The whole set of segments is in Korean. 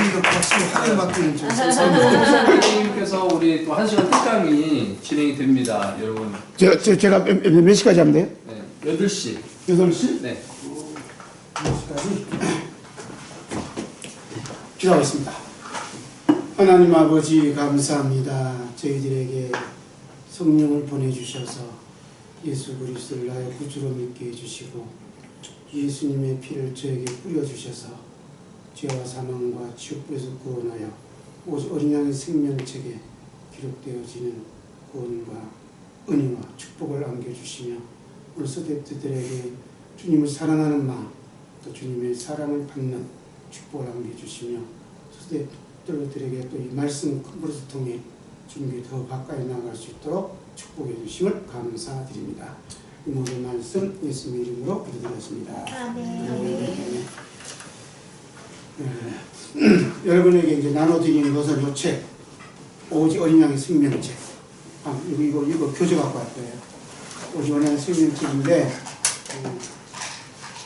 이거 박수 하늘 맡기는 줄. 선생님께서 우리 또 1시간 특강이 진행이 됩니다, 여러분. 제가 몇 시까지 하면 돼요? 네, 8시. 8시? 네. 8시까지. 기도하겠습니다. 하나님 아버지 감사합니다. 저희들에게 성령을 보내주셔서 예수 그리스도를 나의 구주로 믿게 해주시고 예수님의 피를 저에게 뿌려주셔서 죄와 사망과 지옥불에서 구원하여 오직 어린 양의 생명책에 기록되어지는 구원과 은혜와 축복을 안겨주시며 오늘 서대들에게 주님을 사랑하는 마음 또 주님의 사랑을 받는 축복을 안겨주시며 서대들에게 또 이 말씀 공부를 통해 주님께 더 가까이 나아갈 수 있도록 축복해 주심을 감사드립니다. 이 모든 말씀 예수님의 이름으로 기도드렸습니다. 아멘. 여러분에게 이제 나눠드리는 것은 이 책, 오직 어린 양의 생명책. 이거 교재 갖고 왔어요. 오직 어린 양의 생명책인데,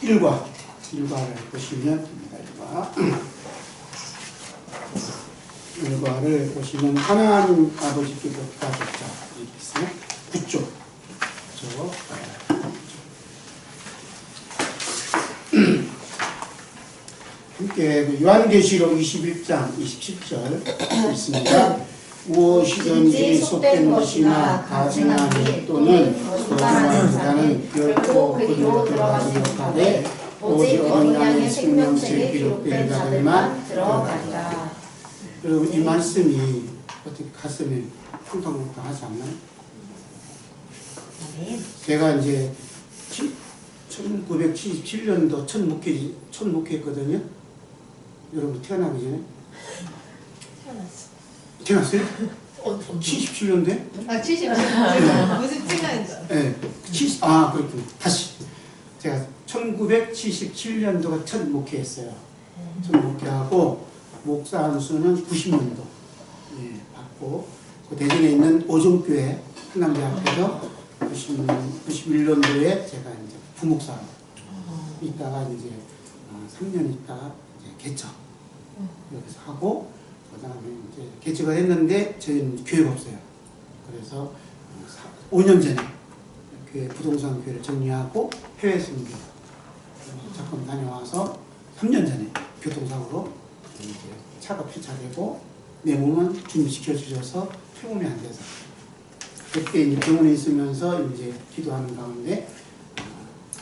1과를 보시면 됩니다. 1과를 보시면 하나님 아버지께서 가졌다. 이렇게 있어요. 9쪽. 함께 요한계시록 21장 27절 있습니다. 무엇이든지 속된 것이나 가증하니 또는 거짓말하는 자는 결코 그리로 들어가지 못하되 오직 어린 양의 생명책에 기록된 자들만 들어가리라. 여러분 이 말씀이 어떻게 가슴에 쿵탕쿵탕 하지 않나요? 제가 이제 1977년도 첫 목회했거든요. 여러분 태어나기 전에? 태어났어요? 77년도에? 아, 77년. 무슨 칭찬인지. 네. 그렇군요. 다시. 제가 1977년도가 첫 목회했어요. 첫 목회하고, 목사 안수는 90년도. 예, 받고, 그 대전에 있는 오정교회 한남대학교에서 91년도에 제가 이제 부목사로 있다가 이제 3년 있다가 이제 개척 여기서 하고 그 다음에 이제 개척을 했는데 저희는 교회가 없어요. 그래서 5년 전에 교회 부동산 교회를 정리하고 해외 선교 잠깐 다녀와서 3년 전에 교통사고로 이제 차가 폐차되고 내 몸은 준비시켜 주셔서 퇴원이 안 돼서 그때 이제 병원에 있으면서 이제 기도하는 가운데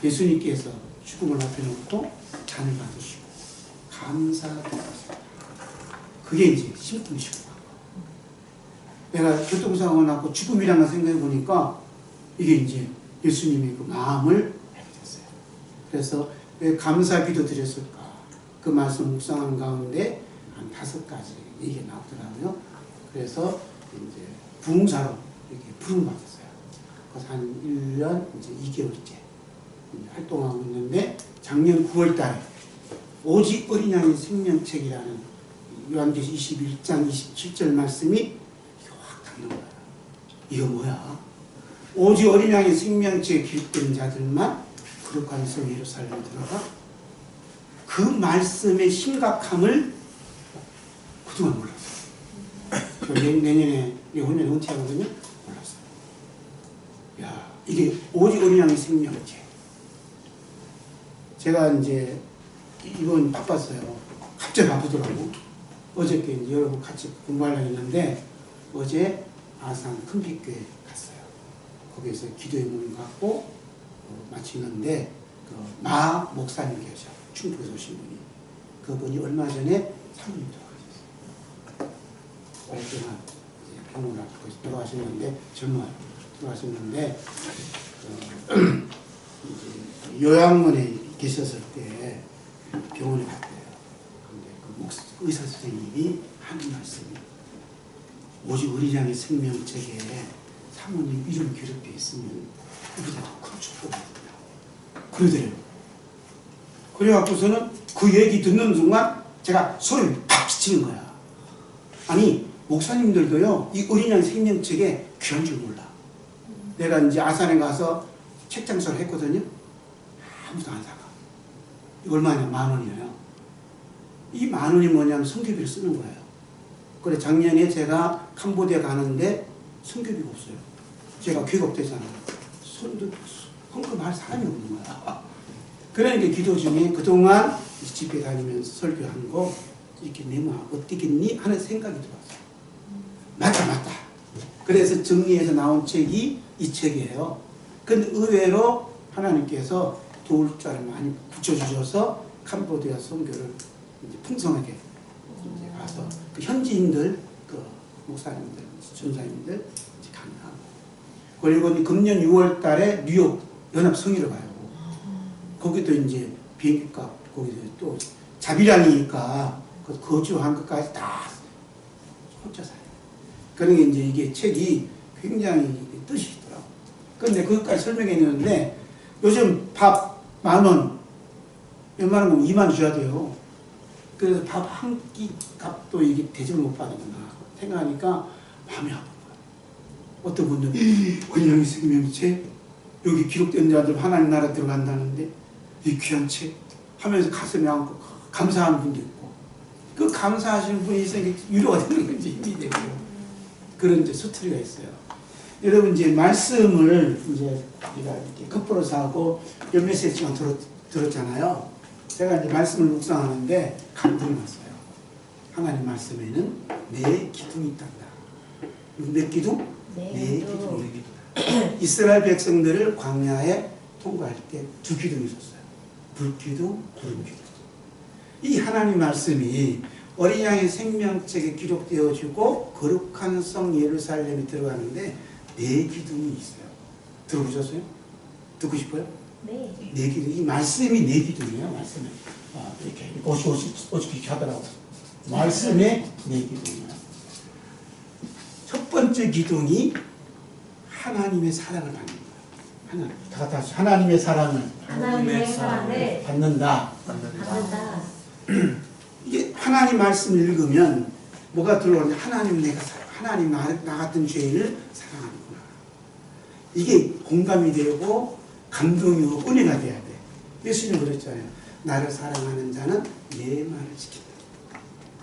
예수님께서 죽음을 앞에 놓고 잔을 받으시고 감사드렸습니다. 그게 이제 심쿵이시고 내가 교통사고 나고 죽음이라는 걸 생각해 보니까 이게 이제 예수님의 그 마음을 알게 됐어요. 그래서 왜 감사 기도 드렸을까? 그 말씀 묵상하는 가운데 한 5가지 얘기가 나오더라고요. 그래서 이제 부흥사로 이렇게 부름받았어요. 그래서 한 1년 이제 2개월째 활동하고 있는데 작년 9월 달에 오직 어린 양의 생명책이라는 요한계시 21장 27절 말씀이 확 닿는 거야. 이거 뭐야? 오직 어린 양의 생명책에 기록된 자들만 거룩한 성 예루살렘에 들어가? 그 말씀의 심각함을 그동안 몰랐어요. 내년에 혼연에 은퇴하거든요. 몰랐어요. 야, 이게 오직 어린 양의 생명책. 제가 이제 이건 바빴어요. 갑자기 바쁘더라고. 어저께 이제 여러분 같이 공부하려고 했는데 어제 아산 큰빛교회 갔어요. 거기에서 기도의 문을 갖고 마치는데 그 마 목사님 계셔. 충북에서 오신 분이. 그분이 얼마 전에 사모님 돌아가셨어요. 오랫동안 병원을 앓고 돌아가셨는데 젊어요. 돌아가셨는데 이제 요양원에 계셨을 때 병원에 갔대요. 근데 그 의사 선생님이 하는 말씀이 오직 어린 양의 생명책에 사모님 이름 기록되어 있으면 그보다 더 큰 축복입니다. 그러더래요. 그래갖고서는 그 얘기 듣는 순간 제가 소리를 팍 치는 거야. 아니 목사님들도요 이 어린 양 생명책에 귀한 줄 몰라. 내가 이제 아산에 가서 책 장사를 했거든요. 아무도 안 사가. 이거 얼마냐? 10,000원이에요. 이 10,000원이 뭐냐면 성교비를 쓰는 거예요. 그래 작년에 제가 캄보디아 가는데 성교비가 없어요. 제가 귀국되잖아요. 손도 헌금할 사람이 없는 거야. 그러니까 기도 중에 그동안 집회 다니면서 설교한 거 이렇게 내면 어떻겠니? 하는 생각이 들었어요. 맞다. 그래서 정리해서 나온 책이 이 책이에요. 근데 의외로 하나님께서 도울 자를 많이 붙여주셔서 캄보디아 선교를 이제 풍성하게 이제 가서 그 현지인들, 그 목사님들, 전사님들 이제 강의하고, 그리고 금년 6월 달에 뉴욕 연합성회를 가요. 거기도 이제 비행기값, 거기서 또 자비랑이니까 그 거주한 것까지 다 혼자 사요. 그러니까 이제 이게 책이 굉장히 뜻이 있더라고. 근데 그것까지 설명했는데 요즘 밥 10,000원, 웬만한 건 2만 원 줘야 돼요. 그래서 밥 한 끼 값도 이게 대접을 못 받는구나 생각하니까 마음이 아픈 거야. 어떤 분들은 원영이 생명책 여기 기록된 자들 하나님 나라 들어간다는데 이 귀한 책 하면서 가슴에 안고 감사하는 분도 있고, 그 감사하시는 분이 있으니까 위로가 되는 건지 힘이 되고 그런 이제 스토리가 있어요. 여러분 이제 말씀을 이제 우리가 이렇게 컵버릇 하고 몇 메시지만 들었잖아요. 제가 이제 말씀을 묵상하는데 감동이 왔어요. 하나님 말씀에는 내 기둥이 있단다. 몇 기둥? 내 기둥. 이스라엘 백성들을 광야에 통과할 때 두 기둥이 있었어요. 불기둥, 구름기둥. 이 하나님 말씀이 어린 양의 생명책에 기록되어지고 거룩한 성 예루살렘에 들어가는데 네 기둥이 있어요. 들어보셨어요? 듣고 싶어요? 네. 네 기둥. 이 말씀이 네 기둥이에요. 말씀이. 이렇게 이렇게 하더라고. 말씀의 네 기둥이에요. 첫 번째 기둥이 하나님의 사랑을 받는 거예요. 다시 하나님의 사랑을 받는다. 이게 하나님 말씀을 읽으면 뭐가 들어오냐? 하나님 나 같은 죄인을 사랑하는구나. 이게 공감이 되고 감동이 오고 은혜가 돼야 돼. 예수님 그랬잖아요. 나를 사랑하는 자는 내 말을 지킨다.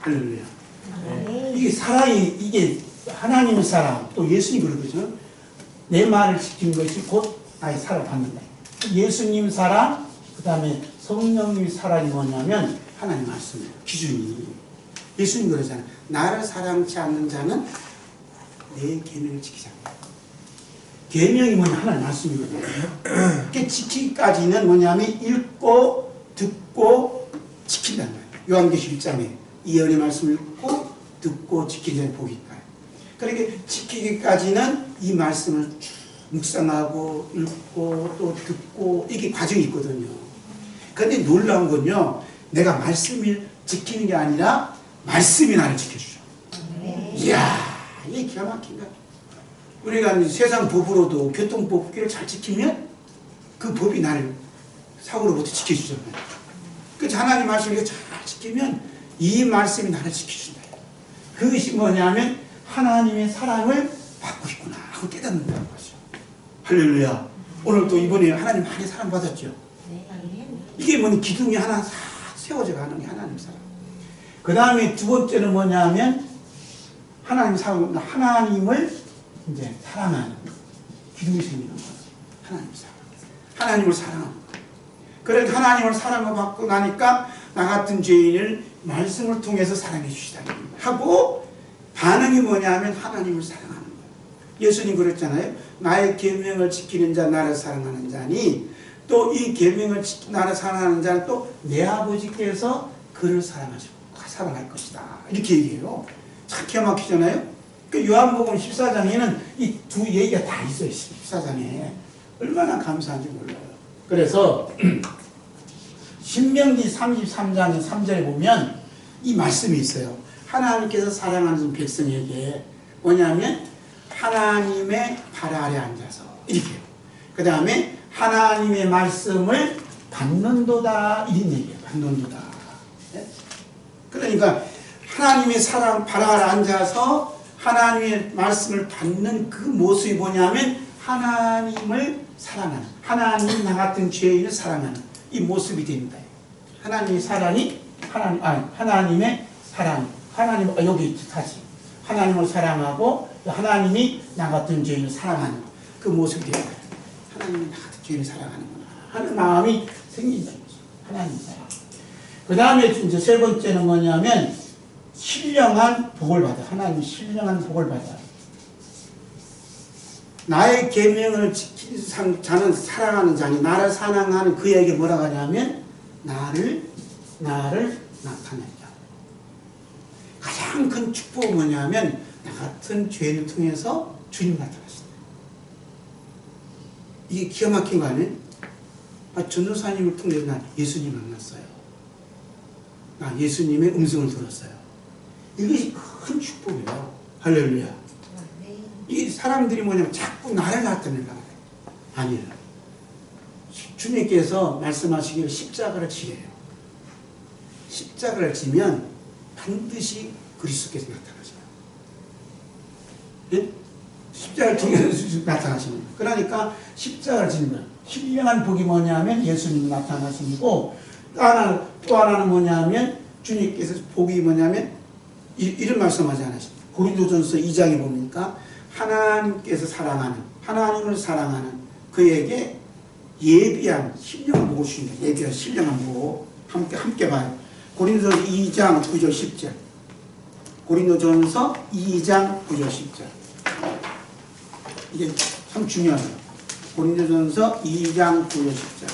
할렐루야. 이게 사랑이, 이게 하나님의 사랑, 또 예수님 그러죠. 내 말을 지키는 것이 곧 나의 사랑을 받는다. 예수님 사랑, 그 다음에 성령님 사랑이 뭐냐면 하나님 말씀이에요. 기준이. 예수님 그러잖아요. 나를 사랑치 않는 자는 내 계명을 지키지 않는다. 계명이 뭐냐? 하나님 말씀이거든요. 그게 지키기까지는 뭐냐면 읽고 듣고 지킨다는 거예요. 요한계시록 1장에 이 예언의 말씀을 읽고 듣고 지키는 자의 복이 있다. 그러니까 지키기까지는 이 말씀을 묵상하고 읽고 또 듣고 이게 과정이 있거든요. 그런데 놀라운 건요, 내가 말씀을 지키는 게 아니라 말씀이 나를 지켜주죠. 이야, 이게 기가 막힌다. 우리가 세상 법으로도 교통법규를 잘 지키면 그 법이 나를 사고로부터 지켜주잖아요. 그래서 하나님 말씀을 잘 지키면 이 말씀이 나를 지켜준다. 그것이 뭐냐면 하나님의 사랑을 받고 있구나 하고 깨닫는다는 거죠. 할렐루야. 오늘 또 이번에 하나님 많이 사랑받았죠. 이게 뭐냐, 기둥이 하나 싹 세워져 가는 게 하나님 사랑. 그 다음에 두 번째는 뭐냐면 하나님 사랑, 하나님을 이제 사랑하는 기둥이 생기는 거예요. 하나님 사랑. 하나님을 사랑하는 거예요. 그러니까 하나님을 사랑을 받고 나니까 나 같은 죄인을 말씀을 통해서 사랑해 주시다 하고 반응이 뭐냐면 하나님을 사랑하는 거예요. 예수님 그랬잖아요. 나의 계명을 지키는 자 나를 사랑하는 자니 또 이 계명을 나를 사랑하는 자는 또 내 아버지께서 그를 사랑할 것이다. 이렇게 얘기해요. 참 기가 막히잖아요. 그 요한복음 14장에는 이 두 얘기가 다 있어요. 14장에. 얼마나 감사한지 몰라요. 그래서 신명기 33장 3절에 보면 이 말씀이 있어요. 하나님께서 사랑하는 백성에게 뭐냐면 하나님의 발 아래 앉아서 이렇게요. 그 다음에 하나님의 말씀을 받는도다 이런 얘기예요. 받는도다. 네? 그러니까 하나님의 사랑 발 아래 앉아서 하나님의 말씀을 받는 그 모습이 뭐냐면 하나님을 사랑하는, 하나님 나 같은 죄인을 사랑하는 이 모습이 됩니다. 하나님의 사랑이 하나님의 사랑. 여기 다시 하나님을 사랑하고 하나님이 나 같은 죄인을 사랑하는 그 모습이 되어요. 하나님이 나 같은 죄인을 사랑하는구나 하는 마음이 생긴다는 거죠. 하나님 사랑. 그 다음에 이제 세 번째는 뭐냐면 신령한 복을 받아. 하나님 신령한 복을 받아. 나의 계명을 지키는 자는 사랑하는 자니 나를 사랑하는 그에게 뭐라고 하냐면 나를 나타낸다. 가장 큰 축복은 뭐냐면 나 같은 죄를 통해서 주님 나타나신다. 이게 기가 막힌 거 아니에요? 전도사님을 통해서 난 예수님 만났어요. 나 예수님의 음성을 들었어요. 이것이 큰 축복이에요. 할렐루야. 이 사람들이 뭐냐면 자꾸 나를 나타내려고 해요. 아니에요. 주님께서 말씀하시기를 십자가를 지래요. 십자가를 지면 반드시 그리스도께서 나타나셔요. 예? 십자가를 지면 나타나시는 거예요. 그러니까 십자가를 지는 거예요. 신령한 복이 뭐냐면 예수님이 나타나시고 또 하나는 뭐냐면 주님께서 복이 뭐냐면 이런 말씀하지 않으십니까? 고린도전서 2장에 보니까 하나님께서 사랑하는 하나님을 사랑하는 그에게 예비한 신령한 복을 주신다. 예비한 신령한 복 함께 봐요. 고린도전서 2장 9절 10절. 고린도전서 2장 9절 10절. 이게 참 중요해요. 고린도전서 2장 9절 10절.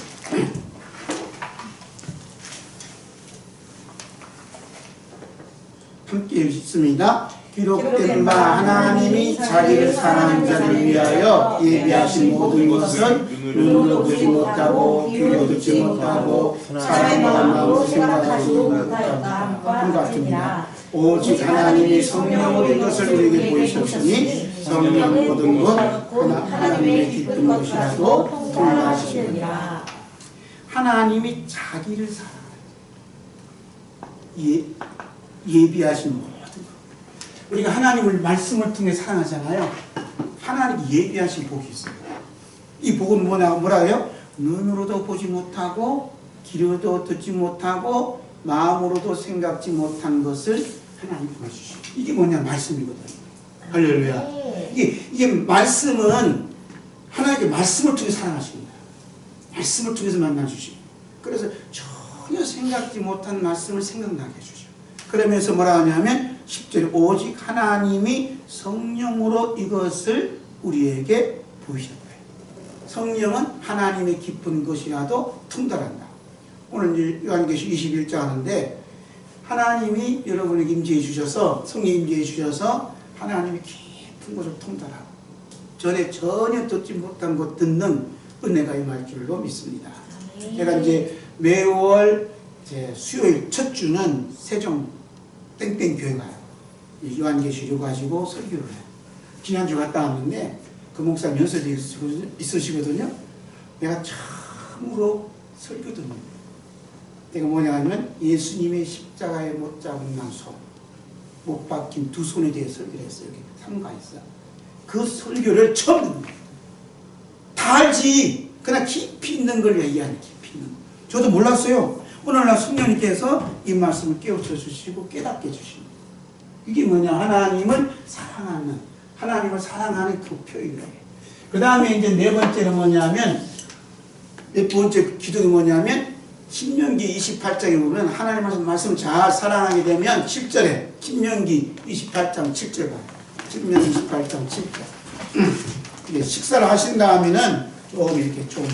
함께 읽습니다. 기록된 바 하나님이 자기를 사랑하는 자를 위하여 예비하신 모든 것은 눈으로 보지 못하고 귀로 듣지 못하고 사람의 마음으로 생각하지 못하였다. 그 같습니다. 오직 하나님이 성령으로 이것을 우리에게 보이셨으니 성령 모든 것 하나님의 기쁜 것이라도 통하시느니라. 하나님이 자기를 사랑해요. 예비하신 모든 것. 우리가 하나님을 말씀을 통해 사랑하잖아요. 하나님이 예비하신 복이 있어요. 이 복은 뭐라고요? 눈으로도 보지 못하고 귀로도 듣지 못하고 마음으로도 생각지 못한 것을 하나님 보여주시고, 이게 뭐냐? 말씀이거든요. 할렐루야. 이게 말씀은 하나님의 말씀을 통해 사랑하시는 거예요. 말씀을 통해서 만나주시고, 그래서 전혀 생각지 못한 말씀을 생각나게 해주시고, 그러면서 뭐라 하냐면 10절에 오직 하나님이 성령으로 이것을 우리에게 보이셨다. 성령은 하나님의 깊은 것이라도 통달한다. 오늘 요한계시록 21장 하는데 하나님이 여러분에게 임재해 주셔서, 성령 임재해 주셔서 하나님이 깊은 것을 통달하고 전에 전혀 듣지 못한 것 듣는 은혜가 임할 줄로 믿습니다. 제가 이제 매월 수요일 첫 주는 세종 땡땡 교회 가요. 요한계시록 가지고 설교를 해요. 지난주 갔다 왔는데 그 목사 연설이 있으시거든요. 내가 처음으로 설교 듣는 내가 뭐냐 하면 예수님의 십자가에 못 잡은 손, 못 박힌 두 손에 대해 설교를 했어요. 여기 삼가했어. 그 설교를 처음 듣는 거예요. 다 알지. 그러나 깊이 있는 걸 얘기하는, 깊이 있는 거. 저도 몰랐어요. 오늘날 성령님께서 이 말씀을 깨우쳐 주시고 깨닫게 해주시는 거예요. 이게 뭐냐? 하나님을 사랑하는 그 표현이에요. 그 다음에 이제 네 번째는 뭐냐면, 네 번째 기둥이 뭐냐면, 신명기 28장에 보면 하나님 말씀을 잘 사랑하게 되면 7절에 신명기 28장 7절 봐요. 신명기 28장 7절. 이게 식사를 하신 다음에는 조금 이렇게 좀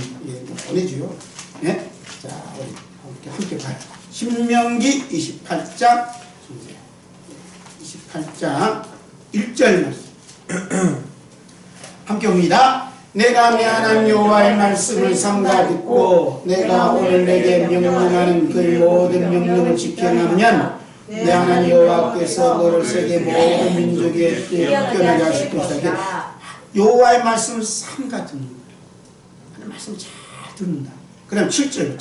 보내줘요. 예? 자, 우리 함께 봐요. 신명기 28장 1절 말씀. 함께 옵니다. 내가 미안한 여호와의 말씀을 삼가 듣고 내가 오늘 내게 명령하는 그 모든 명령을 지켜나면 내 하나님 여호와께서 너를 세계 모든 민족에 뛰어나게 하실 것이다. 여호와의 말씀을 삼가 듣는 거예요. 하나님 말씀을 잘 듣는다. 그 다음 7절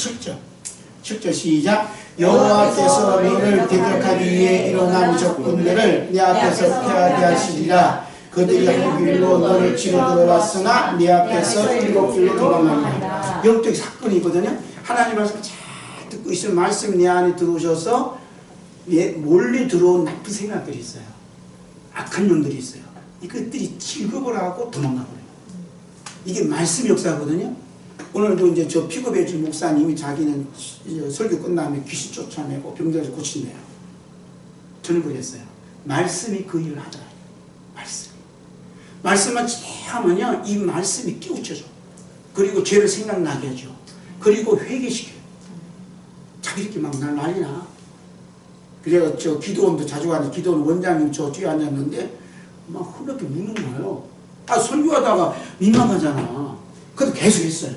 시작. 여호와께서 너를 대적하기 위해 일어난 적군들을 네 앞에서 패하게 하시리라. 그들이 한 길로 너를 치러 들어왔으나 네 앞에서 일곱 길로 도망간다. 영적 사건이거든요. 하나님 말씀 잘 듣고 있으면 말씀이 내 안에 들어오셔서 몰래 들어온 나쁜 생각들이 있어요. 악한 영들이 있어요. 이것들이 취급을 하고 도망가버려요. 이게 말씀 역사거든요. 오늘도 이제 저 픽업해준 목사님이 자기는 설교 끝나면 귀신 쫓아내고 병자를 고친대요. 저는 그랬어요. 말씀이 그 일을 하더라고요. 말씀만 하면요, 이 말씀이 깨우쳐줘. 그리고 죄를 생각나게 해줘. 그리고 회개시켜요. 자기들끼리 막 난리나. 그래서 저 기도원도 자주 가는데, 기도원 원장님 저 뒤에 앉았는데 막 흐르게 우는 거예요. 설교하다가 민망하잖아. 그래도 계속 했어요.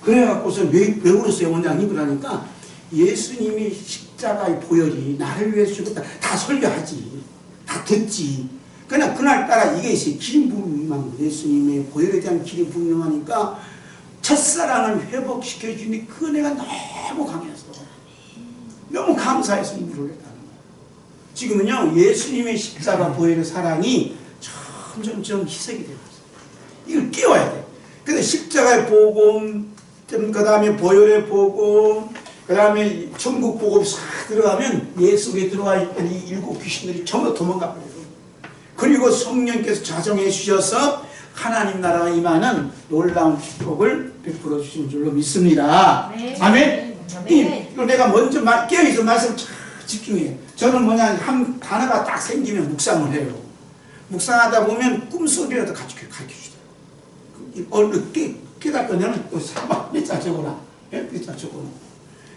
그래갖고서 왜 울었어요, 원장님? 그러니까 예수님이 십자가의 보혈이 나를 위해서 죽었다. 다 설교하지. 다 듣지. 그러나 그날따라 이게 있어요. 기름 부음만 예수님의 보혈에 대한 기름 부음하니까 첫사랑을 회복시켜주니 그 은혜가 너무 강해서 너무 감사해서 눈물을 흘렸다는 거예요. 지금은요, 예수님의 십자가 보혈의 사랑이 점점 희석이 되고 있어요. 이걸 깨워야 돼. 근데 십자가의 복음, 그 다음에 보혈의 복음, 그 다음에 천국 복음 싹 들어가면 예수에 들어와 있던 이 일곱 귀신들이 전부 도망가 버려요. 그리고 성령께서 자정해 주셔서 하나님 나라가 임하는 놀라운 축복을 베풀어 주신 줄로 믿습니다. 네. 아멘? 네. 이걸 내가 먼저 깨어있어 말씀 잘 집중해요. 저는 뭐냐, 한 단어가 딱 생기면 묵상을 해요. 묵상하다 보면 꿈속이라도 가르쳐주더라고요. 깨닫거냐면 또 사막 몇자 적어라. 몇자 적어라.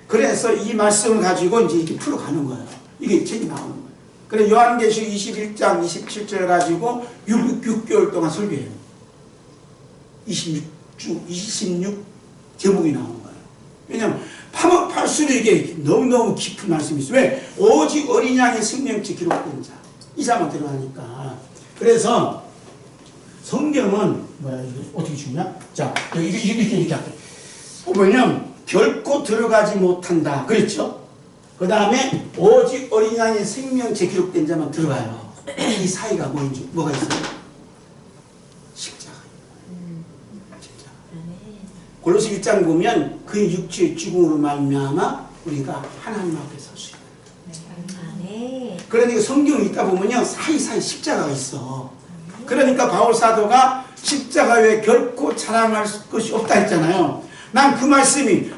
그래서 이 말씀을 가지고 이제 이렇게 풀어가는 거예요. 이게 책이 나오는 거예요. 그래 요한계시록 21장 27절 가지고 6개월 동안 설교해요. 26 제목이 나오는 거예요. 왜냐하면 파먹팔수록 이게 너무너무 깊은 말씀이 있어요. 왜? 오직 어린 양의 생명체 기록된 자. 이 사람만 들어가니까. 그래서 성경은 뭐야, 이거 어떻게 주냐? 자, 이렇게 할게요. 보면 결코 들어가지 못한다. 그랬죠? 그 다음에 오직 어린 양의 생명체 기록된 자만 들어가요. 이 사이가 뭐가 있어요? 십자가. 십자가. 골로새 1장 보면 그의 육체의 죽음으로 말미암아 우리가 하나님 앞에 설 수 있다. 그러니까 성경이 있다 보면요, 사이사이 십자가가 있어. 그러니까 바울 사도가 십자가 외에 결코 자랑할 것이 없다 했잖아요. 난 그 말씀이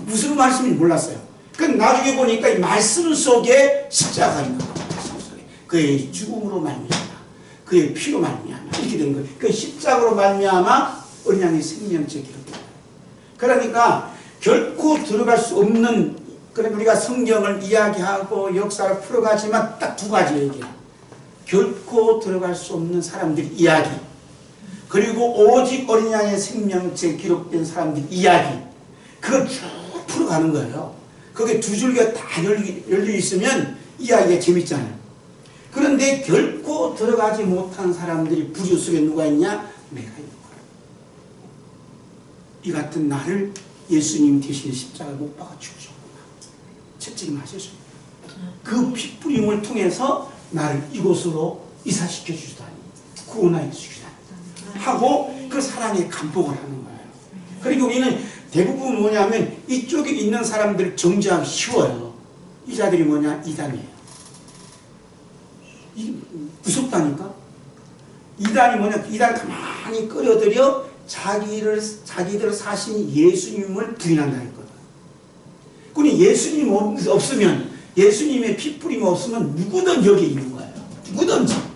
무슨 말씀인지 몰랐어요. 그 나중에 보니까 이 말씀 속에 십자가가 있는 거예요. 말씀 속에. 그의 죽음으로 말미암아, 그의 피로 말미암아 이렇게 된 거예요. 그 십자가로 말미암아 어린 양의 생명체 기록된 거예요. 그러니까 결코 들어갈 수 없는, 그러니까 우리가 성경을 이야기하고 역사를 풀어가지만 딱 두 가지 얘기야. 결코 들어갈 수 없는 사람들 이야기, 그리고 오직 어린 양의 생명체 기록된 사람들 이야기. 그걸 쭉 풀어가는 거예요. 그게 두 줄기가 다 열려 있으면 이야기가 재밌잖아요. 그런데 결코 들어가지 못한 사람들이 부류 속에 누가 있냐? 내가 있는 거야. 이 같은 나를 예수님 대신 십자가에 못 박아 죽으셨구나. 책임하셨습니다. 그 핏부림을 통해서 나를 이곳으로 이사시켜 주시다니, 구원하여 주시다니 하고 그 사랑에 감복을 하는 거예요. 그리고 우리는 대부분 뭐냐면 이쪽에 있는 사람들을 정죄하기 쉬워요. 이 자들이 뭐냐? 이단이에요. 무섭다니까? 이단이 뭐냐? 이단을 가만히 끌어들여 자기들 사신 예수님을 부인한다 했거든. 그러니 예수님 없으면, 예수님의 핏부림 없으면 누구든 여기 있는 거예요. 누구든지.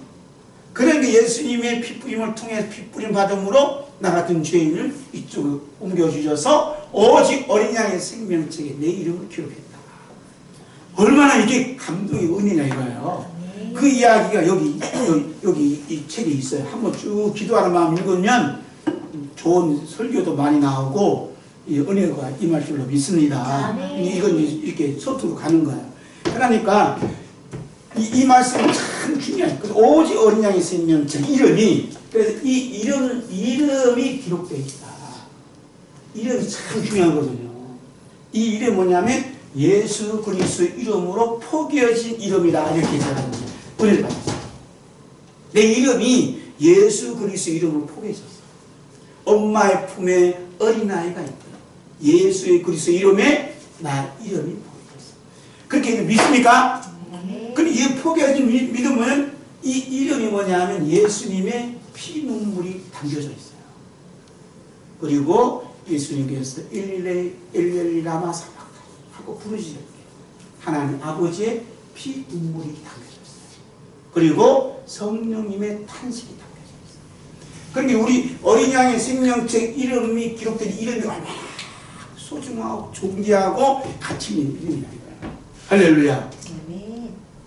그러니까 예수님의 핏부림을 통해 핏부림 받음으로 나 같은 죄인을 이쪽으로 옮겨주셔서 오직 어린 양의 생명책에 내 이름을 기록했다. 얼마나 이게 감동의 은혜냐 이거예요. 그 이야기가 여기 이 책에 있어요. 한번 쭉 기도하는 마음 읽으면 좋은 설교도 많이 나오고 은혜가 임할 줄로 믿습니다. 이건 이렇게 서투로 가는 거예요. 그러니까 이 말씀은 참 중요해요. 오직 어린 양의 생명체 이름이, 그래서 이 이름이 기록되어 있다. 이름이 참 중요한 거거든요. 이 이름이 뭐냐면 예수 그리스도 이름으로 포개어진 이름이다. 이렇게 전하는 거예요. 은혜를 받았어요. 내 이름이 예수 그리스도 이름으로 포개졌어. 엄마의 품에 어린아이가 있다. 예수의 그리스도 이름에 나 이름이 포개졌어. 그렇게 믿습니까? 근데 이 포개진 믿음은 이 이름이 뭐냐면 예수님의 피눈물이 담겨져 있어요. 그리고 예수님께서 엘렐 라마 사박다 하고 부르실 때 하나님 아버지의 피눈물이 담겨져 있어요. 그리고 성령님의 탄식이 담겨져 있어요. 그러니까 우리 어린 양의 생명책 이름이 기록된 이름이 얼마나 소중하고 존귀하고 가치 있는 이름이라는 거예요. 할렐루야.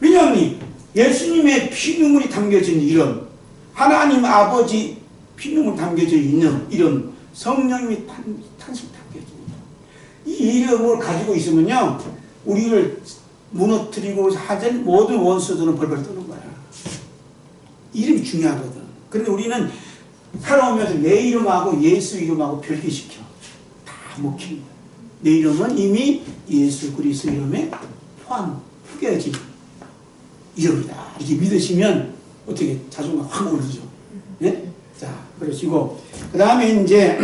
왜냐하면 예수님의 피눈물이 담겨진 이름, 하나님 아버지 피눈물 담겨져 있는 이름, 성령님의 탄식 담겨진 이름. 이 이름을 가지고 있으면요, 우리를 무너뜨리고 하던 모든 원수들은 벌벌 떠는 거야. 이름이 중요하거든. 그런데 우리는 살아오면서 내 이름하고 예수 이름하고 별개시켜. 다 먹히는 거야. 내 이름은 이미 예수 그리스도 이름에 포개진 이름이다. 이렇게 믿으시면 어떻게 자존감 확 오르죠. 네? 자, 그러시고 그 다음에 이제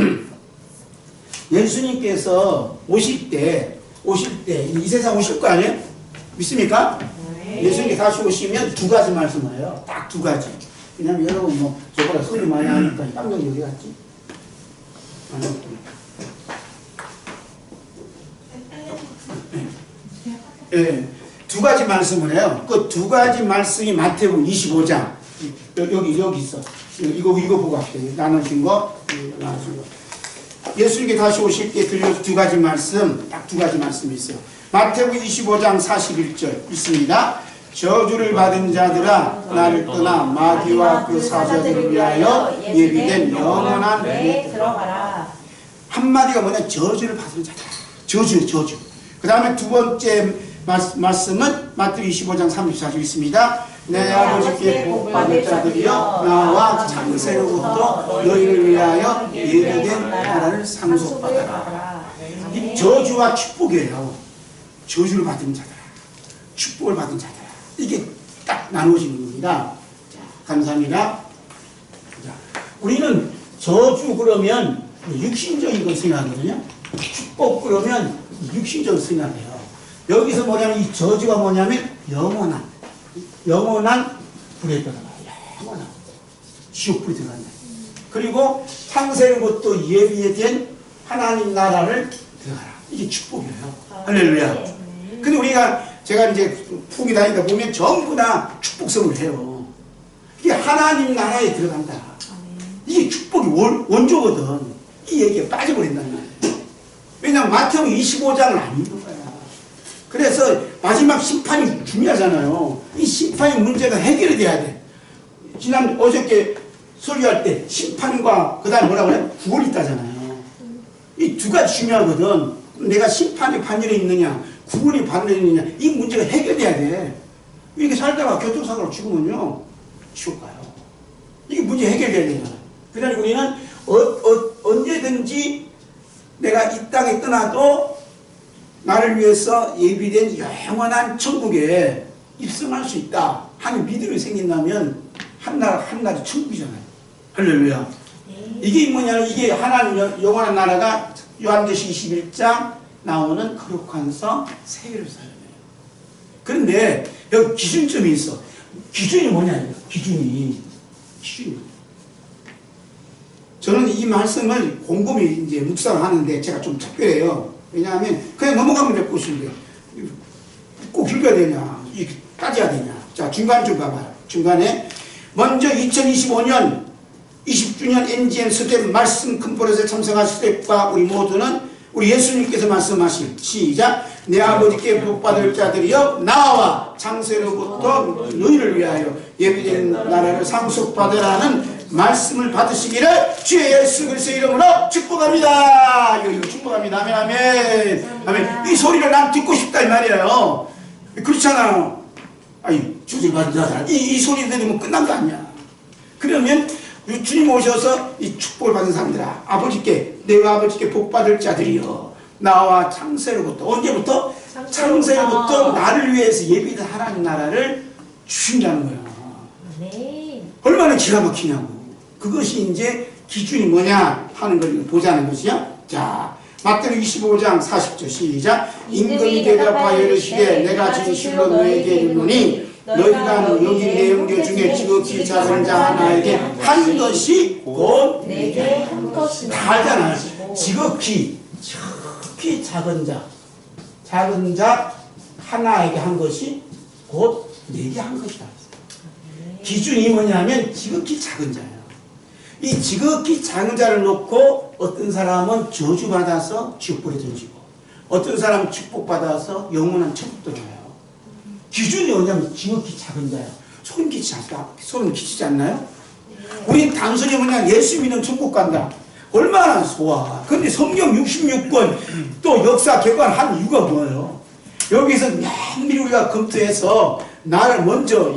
예수님께서 오실 때 이 세상 오실 거 아니에요? 믿습니까? 네. 예수님이 다시 오시면 두 가지 말씀을 해요. 딱 두 가지. 왜냐면 여러분 뭐 저보다 소리 많이 하니까 깜짝이 어디 갔지? 예, 두 가지 말씀을 해요. 그 두 가지 말씀이 마태복음 25장 여기 있어. 이거 보고 합시다. 나누신 거. 예수님께 다시 오실 때 들려준 두 가지 말씀, 딱 두 가지 말씀이 있어요. 마태복음 25장 41절 있습니다. 저주를 받은 자들아 나를 떠나 마귀와 그 사자들을 위하여 예비된 영원한 네, 들어가라. 한마디가 뭐냐? 저주를 받은 자들. 저주. 그 다음에 두 번째 말씀은 마태복음 25장 34절 있습니다. 내 아버지께 복받을 자들이여 나와 창세로부터 너희를 위하여 예비된 나라를 상속받아라. 이 저주와 축복이에요. 저주를 받은 자들아, 축복을 받은 자들아. 이게 딱 나누어지는 겁니다. 자, 감사합니다. 자, 우리는 저주 그러면 육신적인 걸 생각하거든요. 축복 그러면 육신적으로 생각해요. 여기서 뭐냐면 이 저주가 뭐냐면 영원한 불에 들어가. 영원한 지옥불에 들어간다. 그리고 창세로부터 예비된 하나님 나라를 들어가라. 이게 축복이에요. 할렐루야. 근데 제가 이제 풍이 다니까 보면 전부 다 축복성을 해요. 이게 하나님 나라에 들어간다. 이게 축복이 원조거든. 이 얘기에 빠져버린다는 말이에요. 왜냐하면 마태복음 25장을 안 읽은 거야. 그래서 마지막 심판이 중요하잖아요. 이 심판의 문제가 해결이 돼야 돼. 어저께 설교할 때 심판과 그 다음에 뭐라고 그래? 구원이 있다잖아요. 이 두 가지 중요하거든. 내가 심판이 반열에 있느냐 구원이 반열에 있느냐 이 문제가 해결돼야 돼. 이렇게 살다가 교통사고로 죽으면요 지옥 가요. 이게 문제 해결돼야 되잖아요. 그러니까 우리는 언제든지 내가 이 땅에 떠나도 나를 위해서 예비된 영원한 천국에 입성할 수 있다 하는 믿음이 생긴다면 한나라 천국이잖아요. 할렐루야. 이게 뭐냐면 이게 하나님 영원한 나라가 요한계시 21장 나오는 거룩한서 세계를 살아내요. 그런데 여기 기준점이 있어. 기준이 뭐냐? 기준이. 저는 이 말씀을 곰곰이 이제 묵상을 하는데 제가 좀 특별해요. 왜냐하면 그냥 넘어가면 될 것인데 꼭 읽어야 되냐, 따져야 되냐. 자, 중간 좀 봐봐요. 중간에 먼저 2025년 20주년 NGN 스텝 말씀 컨퍼런스에 참석한 스텝과 우리 모두는 우리 예수님께서 말씀하신 시작 내 아버지께 복받을 자들이여 나와 창세로부터 너희를 위하여 예비된 나라를 상속받으라는 말씀을 받으시기를 주의 예수 그리스도의 이름으로 축복합니다. 이거 축복합니다. 아멘. 이 소리를 난 듣고 싶다 이 말이에요. 그렇잖아요. 아니 주님 받은 자들 이 소리 들으면 끝난 거 아니야. 그러면 주님 오셔서 이 축복을 받은 사람들아 내가 아버지께 복받을 자들이여 나와 창세로부터 언제부터? 창세로부터 나를 위해서 예비된 하나님 나라를 주신다는 거야. 네. 얼마나 기가 막히냐고. 그것이 이제 기준이 뭐냐 하는 걸 보자는 것이야. 자, 마태복음 25장 40절 시작. 임금이 대답하여 이르시되 내가 진실로 너에게 이르노니 너희가 여기 내 형제 중에 지극히 작은 자 하나에게 한 것이 곧 내게 한 것이나 다 알잖아요. 지극히 작은 자 하나에게 한 것이 곧 내게 한 것이다. 기준이 뭐냐면 지극히 작은 자예요. 이 지극히 작은 자를 놓고 어떤 사람은 저주받아서 지옥불에 던지고 어떤 사람은 축복받아서 영원한 천국도 줘요. 기준이 뭐냐면 지극히 작은 자예요. 소름 끼치지 않나요? 우린 단순히 뭐냐 예수 믿는 천국 간다. 얼마나 좋아. 근데 성경 66권 또 역사 개관한 이유가 뭐예요? 여기서 면밀히 우리가 검토해서 나를 먼저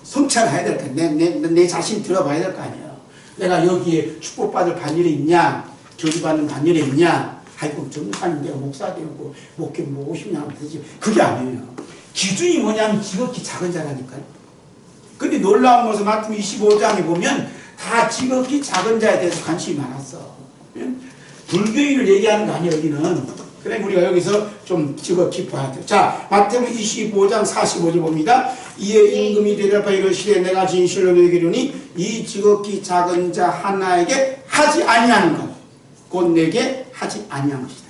성찰해야 될 거 아니야. 내 자신 들어봐야 될 거 아니에요. 내가 여기에 축복받을 반열에 있냐, 저주받는 반열에 있냐, 아이고, 전문가님 내가 목사 되고, 목회 뭐 50년 하면 되지. 그게 아니에요. 기준이 뭐냐면 지극히 작은 자라니까요. 근데 놀라운 것은 마태복음 25장에 보면 다 지극히 작은 자에 대해서 관심이 많았어. 불교인을 얘기하는 거 아니에요, 여기는. 그래, 우리가 여기서 좀 지극히 봐야 돼요. 자, 마태복음 25장 45절 봅니다. 이에 임금이 대답하여 이르시되 내가 진실로 너희에게 이르노니 이 지극히 작은 자 하나에게 하지 아니하는 것 곧 내게 하지 아니한 것이다.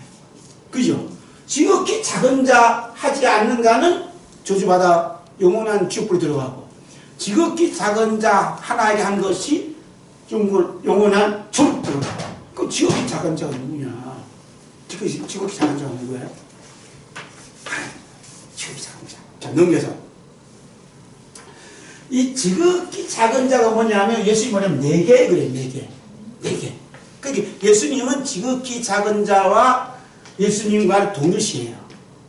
그죠? 지극히 작은 자 하지 않는가는 저주받아 영원한 지옥불에 들어가고 지극히 작은 자 하나에게 한 것이 영원한 천국 들어가고 그 지극히 작은 자가 누구냐? 지극히 작은 자가 누구예요? 지극히 작은 자. 자, 넘겨서 이 지극히 작은 자가 뭐냐면 예수님이 뭐냐면 4개 그래. 4개. 그러니까 예수님은 지극히 작은 자와 예수님과 동일시해요.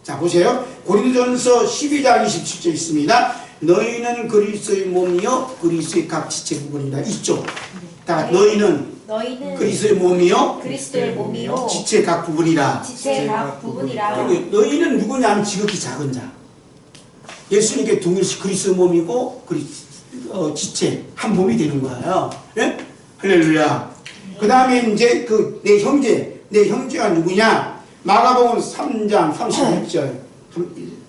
자, 보세요. 고린도전서 12장 27절 있습니다. 너희는 그리스도의 몸이요 그리스도의 각 지체 부분이다. 있죠. 다 너희는 그리스도의 몸이요 그리스도의 몸이요 지체 각 부분이라. 지체 각 부분이라. 너희는 누구냐면 지극히 작은 자. 예수님께 동일시 그리스도의 몸이고 지체 한 몸이 되는 거예요. 예? 할렐루야. 그 다음에 이제 내 형제가 누구냐? 마가복음 3장 36절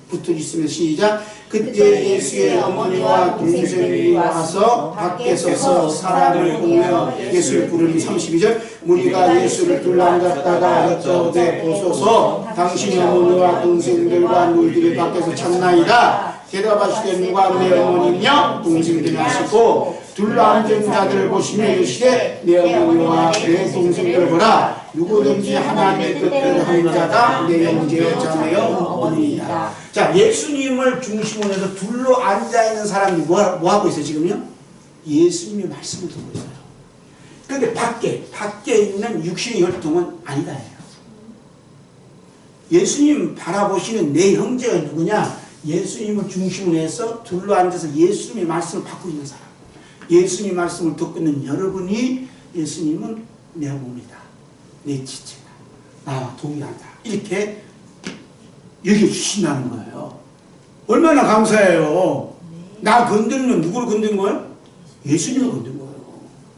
붙어 있으면 시작. 그때 예수의 어머니와 동생들이 와서 밖에 서서 사람을 보며 예수를 부르니 32절 무리가 예수를 둘러앉았다가 여쭤오되 보소서 당신의 어머니와 동생들과 너희들이 밖에서 찾나이다. 대답하시되 누가 내 어머니냐 동생들이 하시고 둘러앉은 자들을 보시며 이르시되 내 어머니와 내 동생들을 보라. 누구든지 하나님의 뜻대로 하는 자가 내 형제여 자매여 어머니이다. 자, 예수님을 중심으로 해서 둘러 앉아있는 사람이 뭐 하고 있어요 지금요? 예수님의 말씀을 듣고 있어요. 그런데 밖에 있는 육신의 혈통은 아니다 해요. 예수님 바라보시는 내 형제가 누구냐? 예수님을 중심으로 해서 둘러 앉아서 예수님의 말씀을 받고 있는 사람. 예수님 말씀을 듣고 있는 여러분이 예수님은 내 몸이다. 내 지체다. 나와 동일하다. 이렇게 여겨주신다는 거예요. 얼마나 감사해요. 나 건드리면 누구를 건든 거예요? 예수님을 건든 거예요.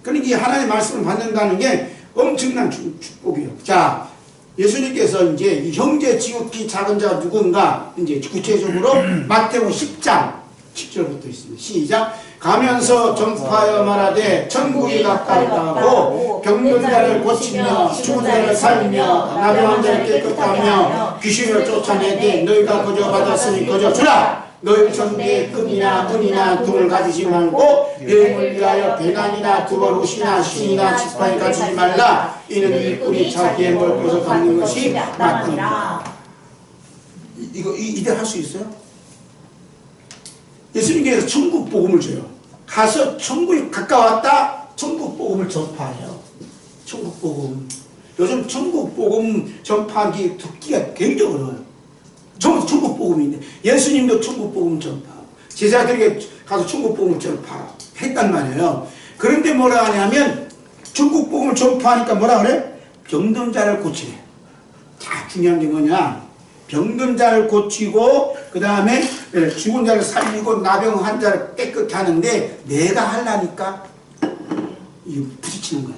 그러니까 이 하나님의 말씀을 받는다는 게 엄청난 축복이에요. 자, 예수님께서 이제 이 형제 지극히 작은 자가 누군가 이제 구체적으로 마태복음 10장 10절부터 있습니다. 시작. 가면서 전파하여 말하되 천국이 가까웠다 하고 병든 자를 고치며 죽은 자를 살리며 나병한 자를 깨끗하며 귀신을 쫓아내되 너희가 거저 받았으니 거저 주라. 너희 천국에 금이나 은이나 금을 가지지 말고 여행을 위하여 배낭이나 두벌 옷이나 신이나 지팡이 가지지 말라. 이는 일꾼이 자기의 먹을 것을 갖는 것이 맞니라. 이대로 할 수 있어요? 예수님께서 천국 복음을 줘요. 가서 천국이 가까웠다. 천국 복음을 전파해요. 천국 복음. 요즘 천국 복음 전파하기 듣기가 굉장히 어려워요. 천국 복음인데 예수님도 천국 복음 전파. 제자들에게 가서 천국 복음을 전파했단 말이에요. 그런데 뭐라 하냐면 천국 복음을 전파하니까 뭐라 그래? 병든 자를 고치래. 자, 중요한 게 뭐냐? 병든 자를 고치고 그 다음에 죽은 자를 살리고 나병한 자를 깨끗게 하는데 내가 하려니까 이거 부딪히는 거야.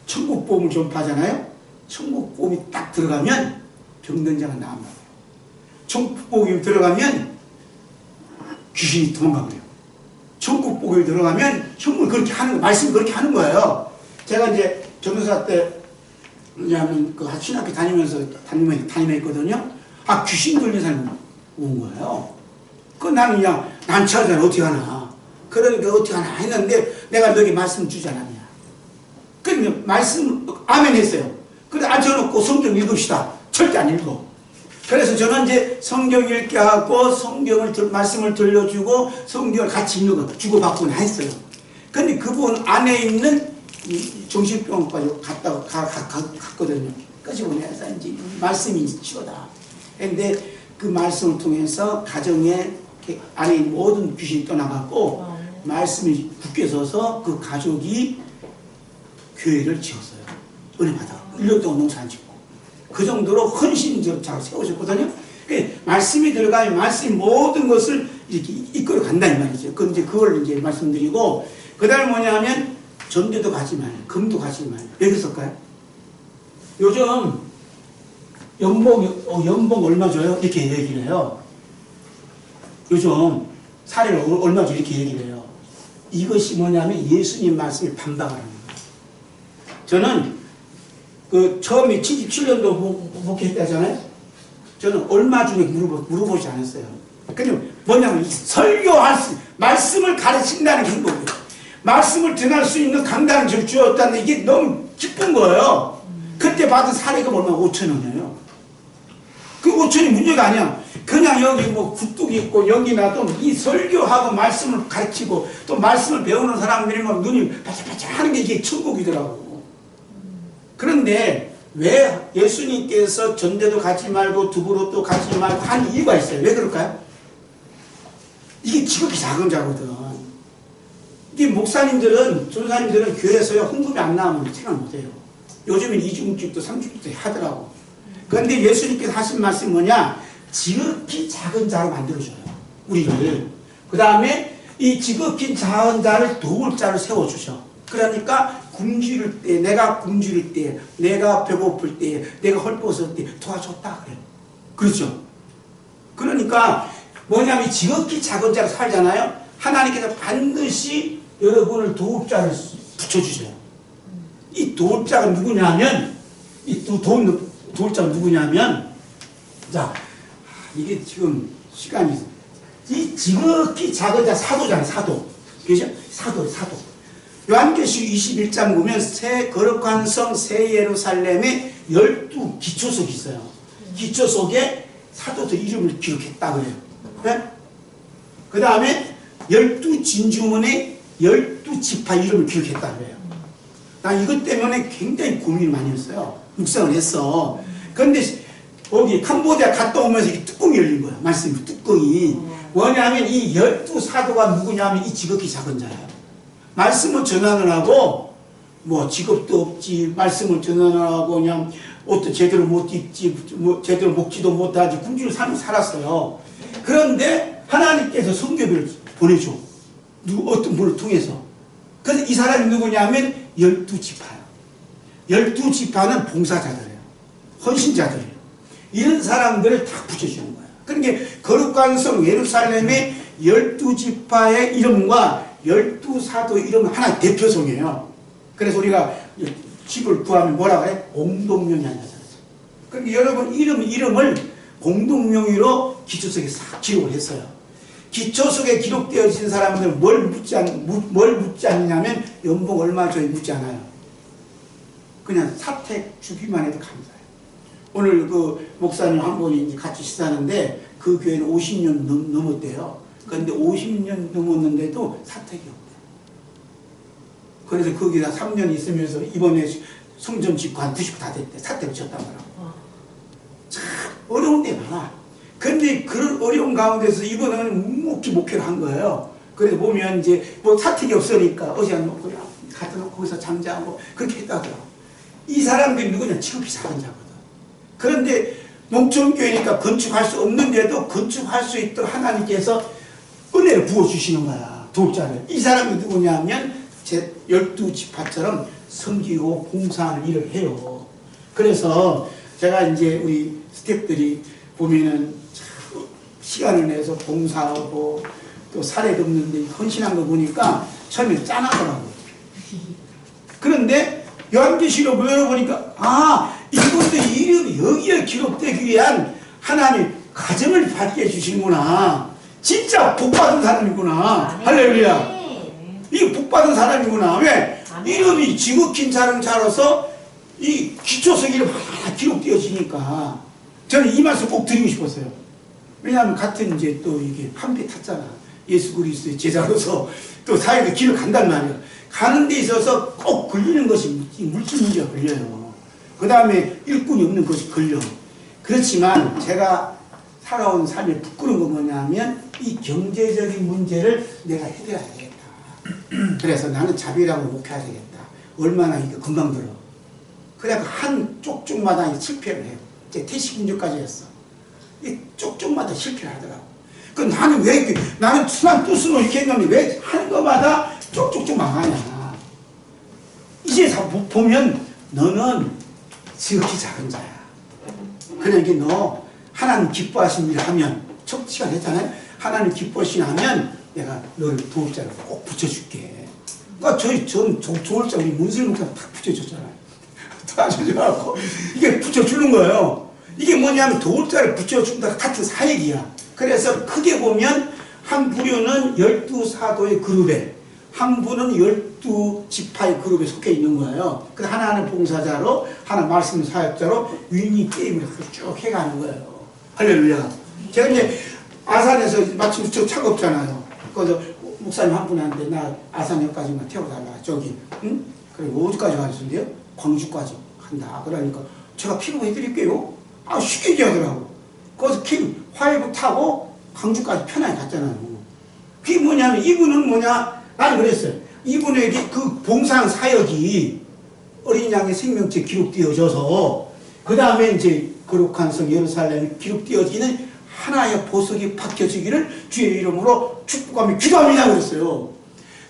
천국 복음을 전파하잖아요. 천국 복음이 딱 들어가면 병든 자가 나온다. 천국 복음이 들어가면 귀신이 도망가고요. 천국 복음이 들어가면 형을 그렇게 하는 거, 말씀이 그렇게 하는 거예요. 제가 이제 전도사 때 왜냐하면 그 신학교 다니면서 다니면있거든요. 아, 귀신 들린 사람이 온 거예요. 그 나는 그냥 난처하잖아. 어떻게 하나. 그러니까 어떻게 하나 했는데 내가 너에게 말씀 주잖아. 그러니까 말씀 아멘 했어요. 그래 앉혀놓고 성경 읽읍시다. 절대 안 읽어. 그래서 저는 이제 성경 읽게 하고 성경을 말씀을 들려주고 성경을 같이 읽고 주고받고는 했어요. 근데 그분 안에 있는 정신병원까지 갔거든요. 끄집어 내서 이제 말씀이 치료다. 근데 그 말씀을 통해서 가정에 안에 있는 모든 귀신이 떠나갔고 말씀이 굳게 서서 그 가족이 교회를 지었어요. 은혜 받아. 1년 동안 농사 안 짓고. 그 정도로 헌신적으로 잘 세우셨거든요. 그러니까 말씀이 들어가면 말씀이 모든 것을 이렇게 이끌어 간다 이 말이죠. 이제 그걸 이제 말씀드리고, 그 다음에 뭐냐면 전도도 가지 말고 금도 가지 말고. 왜 그랬을까요? 요즘 연봉 얼마 줘요? 이렇게 얘기를 해요. 요즘 사례를 얼마 줘? 이렇게 얘기를 해요. 이것이 뭐냐면 예수님 말씀을 반박을 하는 거예요. 저는 그 처음에 77년도 목회했다잖아요. 저는 얼마 주에 물어보지 않았어요. 그냥 뭐냐면 설교할 수, 말씀을 가르친다는 행복이에요. 말씀을 전할 수 있는 강단을 저 주었다는 이게 너무 기쁜 거예요. 그때 받은 사례금 얼마? 5,000원이에요. 그 5,000원이 문제가 아니야. 그냥 여기 뭐 굿뚝이 있고 여기 나도 이 설교하고 말씀을 가르치고 또 말씀을 배우는 사람들이 막 눈이 바짝바짝 하는 게 이게 천국이더라고. 그런데 왜 예수님께서 전대도 가지 말고 두부로도 가지 말고 한 이유가 있어요. 왜 그럴까요? 이게 지극히 작은 자거든. 이게 목사님들은, 전사님들은 교회에서요, 헌금이 안 나오면 생각 못해요. 요즘엔 2중직도 3중직도 하더라고. 그런데 예수님께서 하신 말씀이 뭐냐? 지극히 작은 자로 만들어줘요. 우리를. 그 다음에 이 지극히 작은 자를 도울 자를 세워주셔. 그러니까 굶주릴 때, 내가 굶주릴 때, 내가 배고플 때, 내가 헐벗을 때 도와줬다 그래요. 그렇죠? 그러니까 뭐냐면 지극히 작은 자로 살잖아요. 하나님께서 반드시 여러분을 도울 자를 붙여주세요. 이 도울 자가 누구냐면, 도울 자가 누구냐면, 자, 이게 지금 시간이, 이 지극히 작은 자 사도잖아요. 사도. 그죠? 사도. 요한계시록 21장 보면 새 거룩한 성 새 예루살렘에 12 기초석이 있어요. 기초석에 사도들 이름을 기록했다 그래요. 네? 그 다음에 12 진주문에 12지파 이름을 기록했다 그래요. 나 이것 때문에 굉장히 고민을 많이 했어요. 묵상을 했어. 그런데 거기 캄보디아 갔다 오면서 이 뚜껑이 열린 거야. 말씀이 뚜껑이. 뭐냐면 이 12사도가 누구냐면 이 지극히 작은 자예요. 말씀을 전환을 하고 뭐 직업도 없지, 말씀을 전환을 하고 그냥 옷도 제대로 못 입지, 뭐 제대로 먹지도 못하지, 굶주려 삶을 살았어요. 그런데 하나님께서 성교비를 보내줘. 어떤 분을 통해서. 그래서 이 사람이 누구냐면 12지파예요. 12지파는 봉사자들이에요. 헌신자들이에요. 이런 사람들을 다 붙여주는 거예요. 그러니까 거룩한 성 예루살렘의 12지파의 이름과 12사도의 이름은 하나의 대표성이에요. 그래서 우리가 집을 구하면 뭐라 그래? 공동명의 하나. 그러니까 여러분 이름을 공동명의로 기초석에 싹 기록을 했어요. 기초석에 기록되어진 사람들은 뭘 묻지 않느냐면 연봉 얼마 줘야 묻지 않아요. 그냥 사택 주기만 해도 감사해요. 오늘 그 목사님 한 분이 같이 식사하는데 그 교회는 50년 넘었대요. 그런데 50년 넘었는데도 사택이 없대요. 그래서 거기다 3년 있으면서 이번에 성전 짓고 한 90% 다 됐대. 사택을 쳤단 말이야. 참 어려운 데 많아. 근데 그런 어려운 가운데서 이번에는 묵묵히 목회를 한 거예요. 그래서 보면 이제 뭐 사택이 없으니까 어제 안 먹고 갖다 놓고 거기서 잠자고 그렇게 했다더라고. 이 사람들이 누구냐? 지극히 작은 자거든. 그런데 농촌교회니까 건축할 수 없는데도 건축할 수 있도록 하나님께서 은혜를 부어주시는 거야. 도울자를. 이 사람이 누구냐면 제 12지파처럼 섬기고 봉사하는 일을 해요. 그래서 제가 이제 우리 스태프들이 보면은 참 시간을 내서 봉사하고 또 사례 돕는데 헌신한 거 보니까 처음에 짠하더라고요. 그런데 요한계시록 열어보니까 아 이것들이 이름이 여기에 기록되기 위한 하나님 가정을 받게 해주시는구나. 진짜 복받은 사람이구나. 할렐루야. 이게 복받은 사람이구나. 왜? 이름이 지극히 자랑차로서 이 기초석 이름 하나 기록되어지니까 저는 이 말씀 꼭 드리고 싶었어요. 왜냐하면 같은 이제 또 이게 한배 탔잖아. 예수 그리스도의 제자로서 또 사회도 길을 간단 말이야. 가는 데 있어서 꼭 걸리는 것이 물질 문제가 걸려요. 그 다음에 일꾼이 없는 것이 걸려. 그렇지만 제가 살아온 삶에 부끄러운 건 뭐냐면 이 경제적인 문제를 내가 해결해야 되겠다. 그래서 나는 자비랑을 목해야 되겠다. 얼마나 이거 금방 들어. 그래서 한 쪽쪽마다 실패를 해요. 제 퇴직 문제까지 했어. 이 쪽쪽마다 실패를 하더라고. 그 나는 왜 이렇게 나는 순한 뜻으로 이렇게 했는데 왜 하는 것마다 쪽쪽쪽 망하냐. 이제 다 보면 너는 지극히 작은 자야. 그냥 이게 너 하나님 기뻐하신 일 하면 첫 시간 했잖아요. 하나님 기뻐하신 하면 내가 너를 도울 자를 꼭 붙여줄게. 그러니까 저는 도울 자 우리 문슬 목사 딱 붙여줬잖아요. 도와줘갖고 이게 붙여주는 거예요. 이게 뭐냐면 도울 자를 붙여준다 같은 사역이야. 그래서 크게 보면 한 부류는 12사도의 그룹에 한 분은 12지파의 그룹에 속해 있는 거예요. 그래서 하나는 봉사자로 하나 말씀 사역자로 윈니 게임을 쭉 해가는 거예요. 할렐루야. 제가 이제 아산에서 마침 저 차가 없잖아요. 그래서 목사님 한 분한테 나 아산역까지만 태워달라. 저기 응? 그리고 어디까지 가셨는데요? 광주까지 간다. 그러니까 제가 피로 해드릴게요. 아 쉽게 얘기하더라고. 거기서 화해부 타고 광주까지 편하게 갔잖아요. 그게 뭐냐면 이분은 뭐냐 나는 그랬어요. 이분에게 그 봉사한 사역이 어린 양의 생명체 기록되어져서 그 다음에 이제 거룩한 성 예루살렘이 기록되어지는 하나의 보석이 박혀지기를 주의 이름으로 축복하며 기도합니다 그랬어요.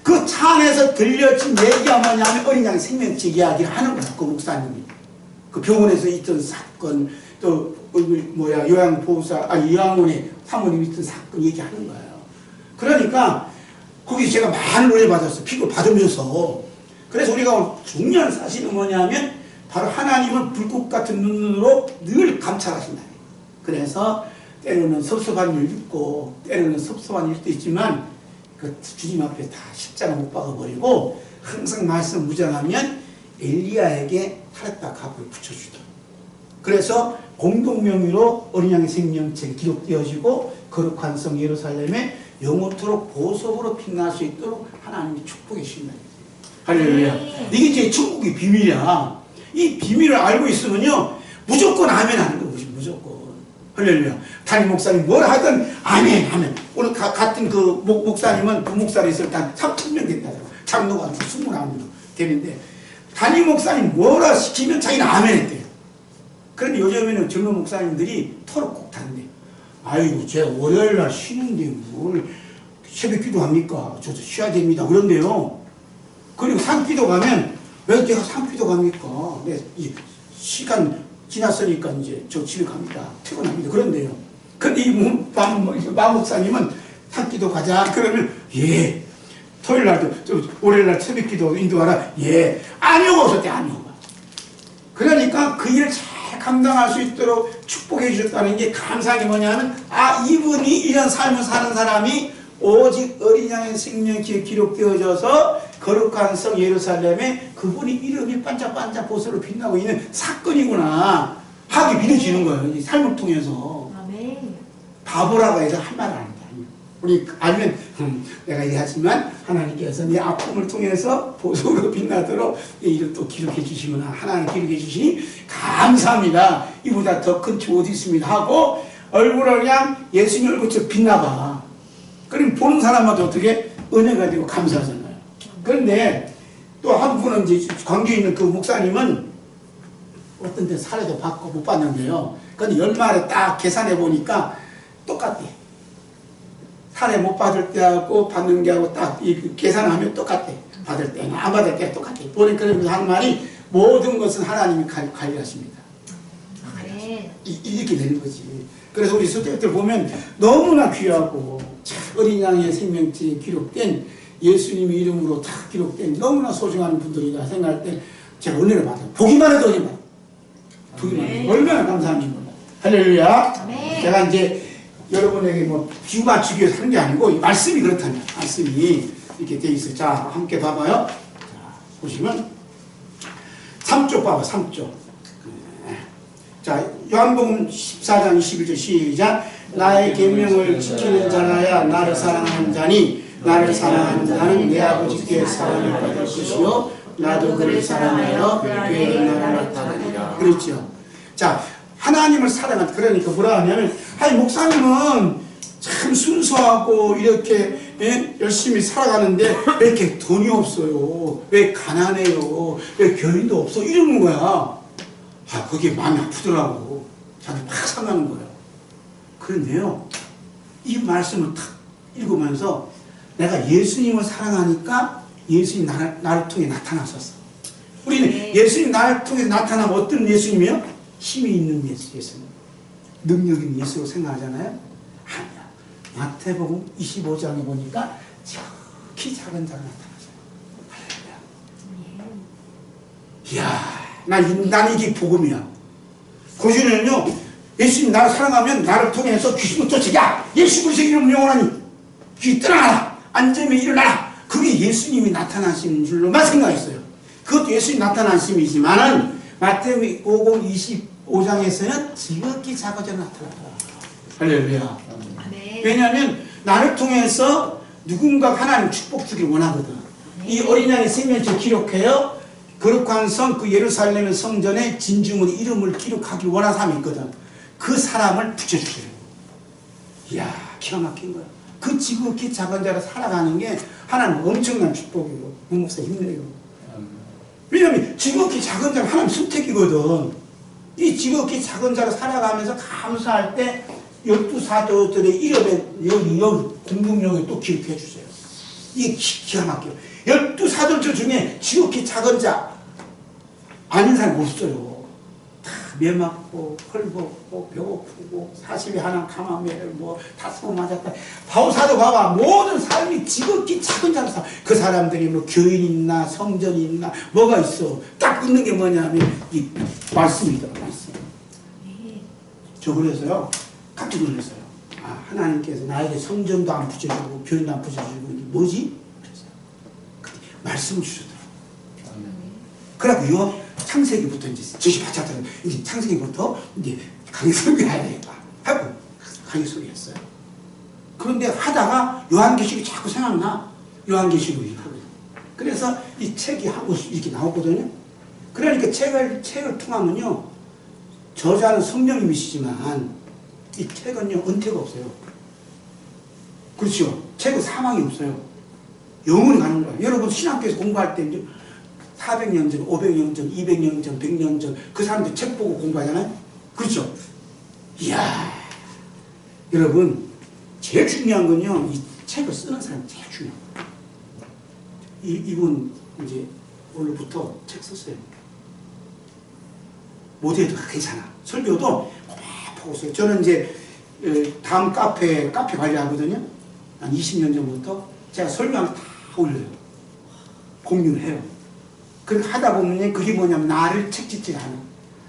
그 차 안에서 들려진 얘기가 뭐냐면 어린 양의 생명체 이야기를 하는 거야. 그 목사님이 그 병원에서 있던 사건 또 요양원에 사모님이 있던 사건 얘기하는 거예요. 그러니까 거기 제가 많은 은혜 받았어요. 피고 받으면서. 그래서 우리가 중요한 사실은 뭐냐면 바로 하나님은 불꽃 같은 눈으로 늘 감찰하신다. 그래서 때로는 섭섭한 일도 있고 때로는 섭섭한 일도 있지만 그 주님 앞에 다 십자가 못 박아버리고 항상 말씀 무장하면 엘리야에게 탈했다 갑을 붙여주다. 그래서 공동명의로 어린 양의 생명체가 기록되어지고 거룩한 성 예루살렘에 영원토록 보석으로 빛날 수 있도록 하나님이 축복해 주신다. 할렐루야. 이게 이제 천국의 비밀이야. 이 비밀을 알고 있으면요 무조건 아멘 하는 거지. 무조건. 할렐루야. 담임 목사님 뭘 하든 아멘 하면 오늘 같은 그 목사님은 부목사로 있을 때 한 3,000명 된다고. 장로가 29명 되는데 담임 목사님 뭐라 시키면 자기는 아멘 했대요. 그런데 요즘에는 젊은 목사님들이 털을 꼭 타는데 아이고 제가 월요일날 쉬는데 뭘 새벽기도 합니까? 저도 쉬어야 됩니다. 그런데요. 그리고 산기도 가면 왜 제가 산기도 갑니까? 네, 시간 지났으니까 이제 저 집에 갑니다. 퇴근합니다. 그런데요. 근데 이 마목사님은 산기도 가자. 그러면 예. 토요일날도 월요일날 새벽기도 인도하라. 예. 아니오가 없었대. 아니오가. 그러니까 그 일을 잘 감당할 수 있도록 축복해 주셨다는 게 감사한 게 뭐냐면 아 이분이 이런 삶을 사는 사람이 오직 어린 양의 생명체에 기록되어져서 거룩한 성 예루살렘에 그분이 이름이 반짝반짝 보석으로 빛나고 있는 사건이구나 하게 믿어지는 거예요. 이 삶을 통해서. 아멘. 바보라고 해서 한 말 안 한다. 우리 아니면 내가 얘기하지만 하나님께서 내 아픔을 통해서 보석으로 빛나도록 내 이름 또 기록해 주시구나. 하나님 기록해 주시니 감사합니다. 이보다 더 큰 축 어디 있습니다 하고 얼굴을 그냥 예수님 얼굴처럼 빛나봐. 그럼 보는 사람마다 어떻게 은혜가 되고 감사하잖아요. 그런데 또 한 분은 이제 광주에 있는 그 목사님은 어떤 데 사례도 받고 못 받는데요. 근데 연말에 딱 계산해 보니까 똑같대. 사례 못 받을 때하고 받는 게하고 딱 계산하면 똑같대. 받을 때는 안 받을 때가 똑같대. 보니까 그러면서 하는 말이 모든 것은 하나님이 관리하십니다. 아멘. 이렇게 되는 거지. 그래서 우리 서태들 보면 너무나 귀하고 어린 양의 생명체에 기록된 예수님의 이름으로 다 기록된 너무나 소중한 분들이다 생각할 때 제가 은혜를 받아요. 보기만 해도 은혜 받아요. 보기만 해도 얼마나 감사합니다. 할렐루야. 아멘. 제가 이제 여러분에게 뭐 비유 맞추기 위해서 하는 게 아니고 이 말씀이 그렇다면 말씀이 이렇게 돼 있어요. 자, 함께 봐봐요. 자, 보시면 3쪽 봐봐. 3쪽. 자, 요한복음 14장 21절 시작. 나의 계명을 지키는 자라야 나를 사랑하는 자니 나를 사랑하는 자는 내 아버지께 사랑을 받을 것이요 나도 그를 사랑하여 그에게 나를 나타내리라. 그렇죠. 자, 하나님을 사랑한 그러니까 뭐라 하냐면 아니 목사님은 참 순수하고 이렇게 열심히 살아가는데 왜 이렇게 돈이 없어요? 왜 가난해요? 왜 교인도 없어? 이러는 거야. 아, 그게 마음이 아프더라고. 자기 막 상하는 거예요. 그런데요, 이 말씀을 탁 읽으면서 내가 예수님을 사랑하니까 예수님 나를 통해 나타나셨어. 우리는 예수님 나를 통해 나타나면 어떤 예수님이요? 힘이 있는 예수님. 능력 있는 예수로 생각하잖아요? 아니야. 마태복음 25장에 보니까 지극히 작은 자가 나타나서요. 할렐루야. 이야, 난 이게 복음이야. 고전에는요, 예수님 나를 사랑하면 나를 통해서 귀신을 쫓아. 야! 예수 그리스도 이름 영원하니 귀 떠나가라. 앉으면 일어나라. 그게 예수님이 나타나신 줄로만 생각했어요. 그것도 예수님 나타나심이지만은 마태복음 25장에서는 지극히 작아져 나타나더라. 할렐루야. 아멘. 왜냐하면 나를 통해서 누군가 하나님 축복 주길 원하거든. 이 어린 양의 생명체 기록해요. 거룩한 성, 그 예루살렘의 성전에 진주문의 이름을 기록하길 원하는 사람이 있거든. 그 사람을 붙여주세요. 이야, 기가 막힌 거야. 그 지극히 작은 자로 살아가는 게 하나님 엄청난 축복이고, 목사 힘내요. 왜냐하면 지극히 작은 자가 하나님 선택이거든. 이 지극히 작은 자로 살아가면서 감사할 때 12사도들의 이름에 여기 공동명에 또 기록해 주세요. 이게 기가 막혀요. 12사도들 중에 지극히 작은 자 아닌 사람 없어요. 다 매맞고 헐벗고 배고프고 40에 하나 가마매를 뭐 다섯 맞았다. 바울사도 봐봐. 모든 삶이 지극히 작은 자로 살아. 그 사람들이 뭐 교인이 있나 성전이 있나 뭐가 있어. 딱 있는 게 뭐냐면 이 말씀이다. 말씀. 저 그래서요 깜짝 놀랐어요. 아, 하나님께서 나에게 성전도 안 붙여주고 교인도 안 붙여주고 이게 뭐지? 그랬어요. 말씀을 주셨더라고요. 그래갖고 창세기부터 이제 즉시 받쳤더니 이제 창세기부터 이제 강의설교 해야 되겠다 하고 강의설교 했어요. 그런데 하다가 요한계시록이 자꾸 생각나. 요한계시록이. 그래서 이 책이 하고 이렇게 나오거든요. 그러니까 책을 통하면요 저자는 성령님이시지만 이 책은요 은퇴가 없어요. 그렇죠. 책은 사망이 없어요. 영원히 가는 거예요. 여러분 신학교에서 공부할 때 이제 400년 전, 500년 전, 200년 전, 100년 전 그 사람들 책 보고 공부하잖아요. 그렇죠. 이야, 여러분 제일 중요한 건요 이 책을 쓰는 사람이 제일 중요한 거예요. 이분 이제 오늘부터 책 썼어요. 모두에도 괜찮아. 설교도 보고 있어요. 저는 이제 다음 카페 관리하거든요. 한 20년 전부터 제가 설교하면 다 올려요. 공유를 해요. 그렇게 하다 보면 그게 뭐냐면 나를 책짓질하는,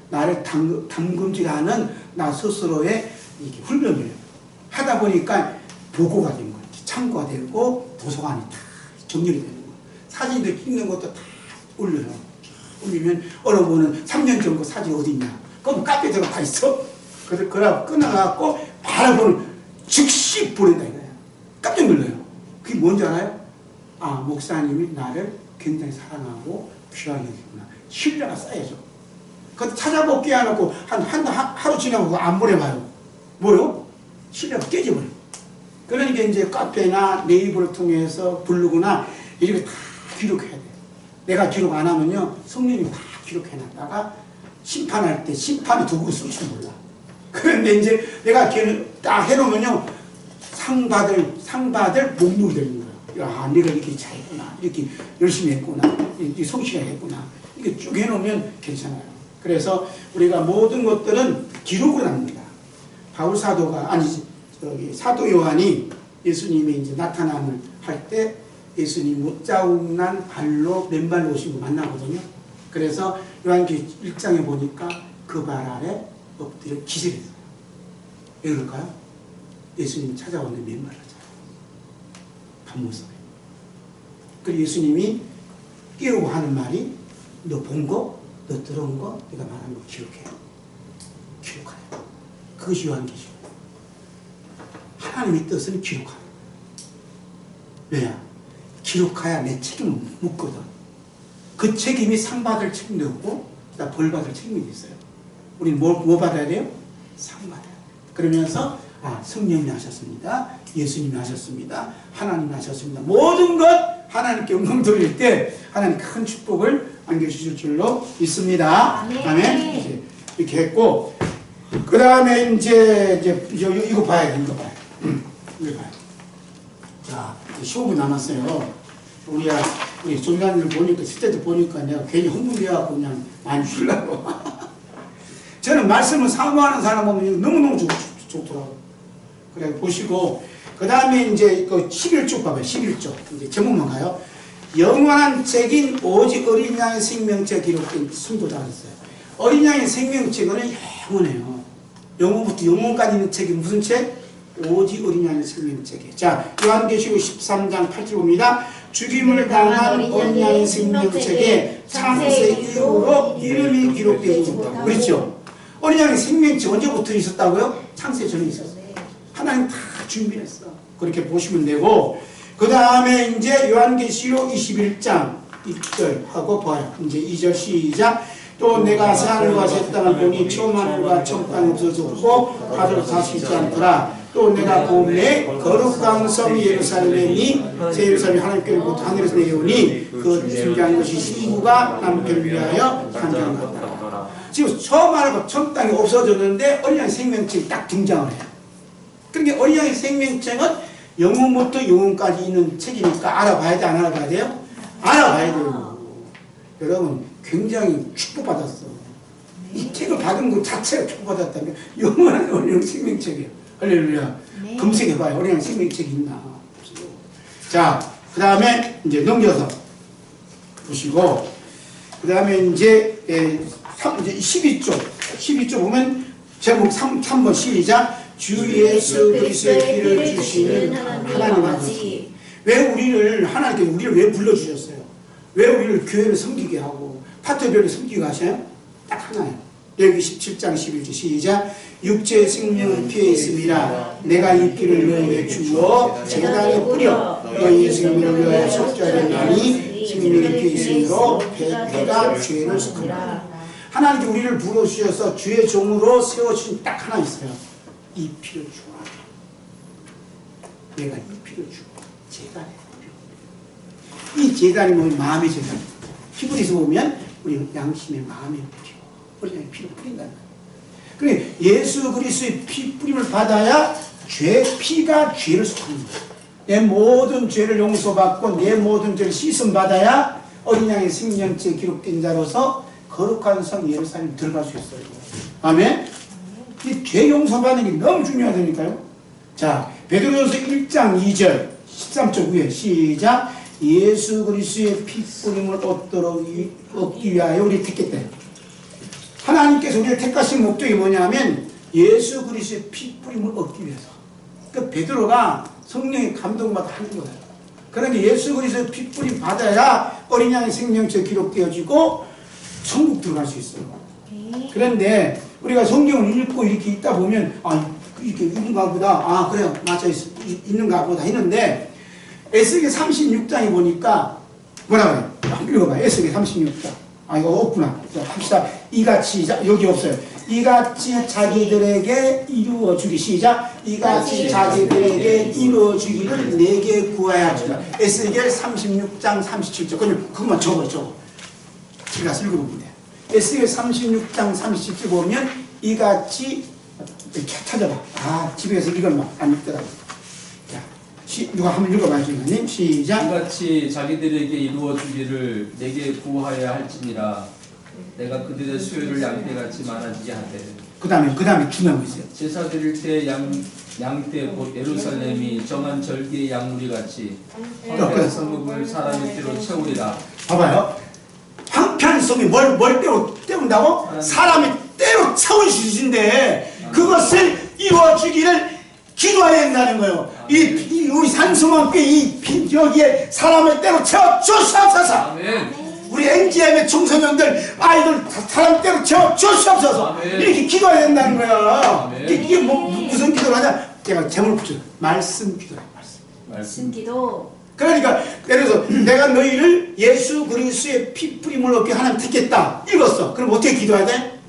나를 담금질하는 나 스스로의 이게 훈련이에요. 하다 보니까 보고가 된 거예요. 참고가 되고 도서관이 다 정렬이 되는 거예요. 사진들 찍는 것도 다 올려요. 올리면 여러분은 3년 전 그 사진 어디 있냐? 그럼 카페에 들어가 있어. 그래서 끊어갖고 바라보는 즉시 보낸다 이거야. 깜짝 놀라요. 그게 뭔지 알아요? 아, 목사님이 나를 굉장히 사랑하고 귀하게 여기구나. 신뢰가 쌓여져. 그거 찾아보게 해놓고 하루 지나고 안 보내봐요. 뭐요? 신뢰가 깨져버려. 그러니까 이제 카페나 네이버를 통해서 블로그나 이렇게 다 기록해야 돼. 내가 기록 안 하면요 성령이 다 기록해놨다가 심판할 때 심판이 도구를 쓸 줄 몰라. 그런데 이제 내가 딱 해놓으면요 상 받을 목록이 되는 거야. 야, 내가 이렇게 잘했구나, 이렇게 열심히 했구나, 이렇게 성실하게 했구나, 이렇게 쭉 해놓으면 괜찮아요. 그래서 우리가 모든 것들은 기록을 합니다. 바울 사도가, 아니, 사도 요한이 예수님이 이제 나타남을 할 때 예수님 못자국난 발로 맨발로 오신 거 만나거든요. 그래서 요한기 1장에 보니까 그 발 아래 엎드려 기절했어요. 왜 그럴까요? 예수님이 찾아오는 맨발로잖아요. 밤모습에. 그리고 예수님이 깨우고 하는 말이 너 본 거, 너 들어온 거, 내가 말한 거 기록해. 기록하래. 그것이 요한계시록. 하나님의 뜻은 기록하래. 왜야? 기록해야 내 책임을 묻거든. 그 책임이 상 받을 책임도 없고 벌 받을 책임이 있어요. 우리는 뭐 받아야 돼요? 상 받아야 돼요. 그러면서 성령이 하셨습니다. 예수님이 하셨습니다. 하나님이 하셨습니다. 모든 것 하나님께 영광 돌릴 때 하나님 큰 축복을 안겨주실 줄로 믿습니다. 아멘. 이제 이렇게 했고, 그 다음에 이제 이거 봐야 돼. 이거 봐요. 이거 봐요. 자, 15분 남았어요. 우리 종단을 보니까, 실제도 보니까 내가 괜히 흥분되어갖고 그냥 많이 쉬려고. 저는 말씀을 사모하는 사람 보면 너무너무 좋더라고요. 그래, 보시고, 그 다음에 이제 그 11쪽 봐봐요. 11쪽. 이제 제목만 가요. 영원한 책인 오직 어린 양의 생명체 기록된 순도다 그랬어요. 어린 양의 생명책은 영원해요. 영원부터 영원까지 있는 책이 무슨 책? 오직 어린 양의 생명책이에요. 자, 요한계시록 13장 8절 봅니다. 죽임을 당한 어린 양의 생명책에 창세 이후로 이름이 기록되어 있다. 그렇죠? 어린 양의 생명책 언제부터 있었다고요? 창세 전에 있었어요. 하나님 다 준비했어. 그렇게 보시면 되고, 그 다음에 이제 요한계시록 21장 1절 하고 봐요. 이제 2절 시작. 또 내가 새하늘과 새 땅을 보니 처음 하늘과 처음 땅이 없어졌고 하늘도 다시 있지 않더라. 또 내가 보매 거룩한 섬 예루살렘이 새 예루살렘이 하나님께로부터 하늘에서 내려오니 그 중요한 것이 신부가 남편을 위하여 탄생한 것이다. 지금 처음 하늘과 처음 땅이 없어졌는데 어린 양의 생명책이 딱 등장을 해요. 그러니까 어린 양의 생명책은 영혼부터 영혼까지 있는 책이니까 알아봐야 돼, 안 알아봐야 돼요? 알아봐야 돼요. 여러분 굉장히 축복받았어. 이 책을 받은 것 자체가 축복받았다면 영원한 어린 양 생명책이에요. 할렐루야. 네. 검색해봐요. 어린 양 생명책이 있나. 자, 그 다음에 이제 넘겨서 보시고, 그 다음에 이제 12쪽 보면 제목 3번 시작. 주 예수 그리스도의 피를 주시는 하나님 아버지. 왜 하나님께서 우리를 왜 불러주셨어요? 왜 우리를 교회를 섬기게 하고 파트별을 섬기게 하셔요? 딱 하나예요. 여기 17장 11절 시작. 육체의 생명은 피에 있음이라 내가 이 피를 너희에게 주어 제단에 뿌려 너희의 생명을 위하여 속죄하려 하니 생명이 피에 있으므로 피가 죄를 속한다. 하나님께 우리를 불러주셔서 주의 종으로 세워주신 딱 하나 있어요. 이 피를 주어. 내가 이 피를 주어 제단에 뿌려. 이 제단이 뭐냐면 마음의 제단. 히브리서 보면 우리 양심의 마음에 뿌려. 우리 피를 뿌린다는 거예요. 그래, 예수 그리스도의 피 뿌림을 받아야 피가 죄를 속합니다. 내 모든 죄를 용서받고 내 모든 죄를 씻음 받아야 어린 양의 생명체에 기록된 자로서 거룩한 성 예루살렘에 들어갈 수 있어요. 아멘? 이 죄 용서받는 게 너무 중요하다니까요. 자, 베드로전서 1장 2절 13쪽 위에 시작. 예수 그리스도의 피 뿌림을 얻기 위하여 우리 택했대. 하나님께서 우리를 택하신 목적이 뭐냐면 예수 그리스도의 피 뿌림을 얻기 위해서. 그 베드로가 성령의 감동받아 하는 거예요. 그러니까 예수 그리스도의 피 뿌림 받아야 어린 양의 생명체에 기록되어지고 천국 들어갈 수 있어요. 그런데 우리가 성경을 읽고 이렇게 있다 보면 이렇게 있는가 보다. 그래요. 맞아 있는가 보다 했는데 에스겔 36장에 보니까 뭐라고 해요? 한번 읽어봐요. 에스겔 36장. 이거 없구나. 자, 합시다. 이같이, 여기 없어요. 이같이 자기들에게 이루어 주기. 시작. 이같이 자기들에게 이루어 주기를 내게 구하여 하시라. 에스겔 36장 37절. 그러면 그것만 적어. 제가 읽어보면 돼요. 에스겔 36장 37절 보면 이같이 찾아봐. 집에서 이걸 막 안 읽더라고. 자, 누가 한번 읽어봐요, 주님. 시작. 이같이 자기들에게 이루어 주기를 내게 구하여야 할지니라. 내가 그들의 수요를 양떼같이 많아지게 하되. 그 다음에 중요한 거 있어요. 제사 드릴 때 양떼 곧 예루살렘이 정한 절기의 양무리 같이 황폐한 성읍을 사람의 띠로 채우리라. 봐봐요. 황폐한 성이 뭘 때운다고? 사람이 때로 채울 수 있는데 그것을 이루어주기를 기도해야 된다는 거예요. 우리 산수만께 여기에 사람을 때로 채워 주시옵소서. 아멘. 우리 NGM의 청소년들 아이들 사람 때로 채워 주시옵소서. 이렇게 기도해야 된다는 거야. 이게 무슨 기도를 하냐? 제가 제목을 붙여요. 말씀 기도예요. 말씀 기도. 그러니까 예를 들어서 내가 너희를 예수 그리스도의 피 뿌림을 얻게 하나님 택했다. 읽었어. 그럼 어떻게 기도해야 돼?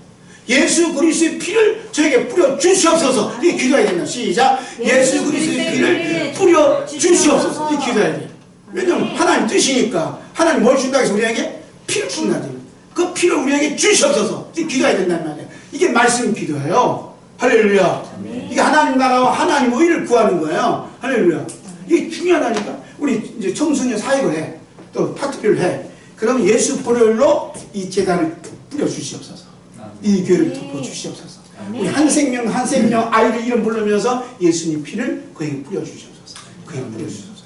예수 그리스도의 피를 저에게 뿌려 주시옵소서. 이렇게 기도해야 된다. 시작. 예수 그리스도의 피를 뿌려 주시옵소서. 이렇게 기도해야 돼. 왜냐면 하나님 뜻이니까. 하나님 뭘 준다고 해서 우리에게 피를 준다지. 그 피를 우리에게 주시옵소서. 이렇게 기도해야 된다는 말이에요. 이게 말씀 기도예요. 할렐루야. 이게 하나님 나라와 하나님 의를 구하는 거예요. 할렐루야. 이게 중요하다니까. 우리 이제 청소년 사역을 해. 또 파트리를 해. 그러면 예수 보혈로 이 재단을 뿌려 주시옵소서. 이 교회를 덮어 주시옵소서. 우리 한 생명 아이들 이름 부르면서 예수님 피를 그에게 뿌려 주시옵소서. 그에게 뿌려 주시옵소서.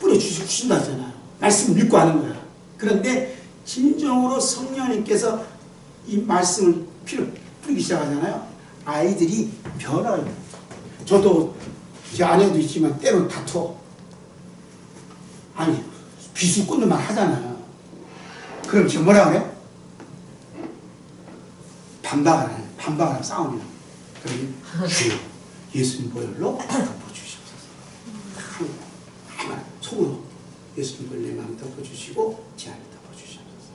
뿌려 주신다잖아요. 말씀 믿고 하는 거야. 그런데 진정으로 성령님께서 이 말씀을 피를 뿌리기 시작하잖아요. 아이들이 변화를. 저도 제 아내도 있지만 때로는 다투어. 아니 비수 꽂는 말 하잖아요. 그럼 지금 뭐라 그래? 반박을 하는 싸움이야. 그러니 주여 예수님 보혈로 덮어주시옵소서. 속으로 예수님 보혈로 내 마음 덮어주시고 제 안에 덮어주시옵소서.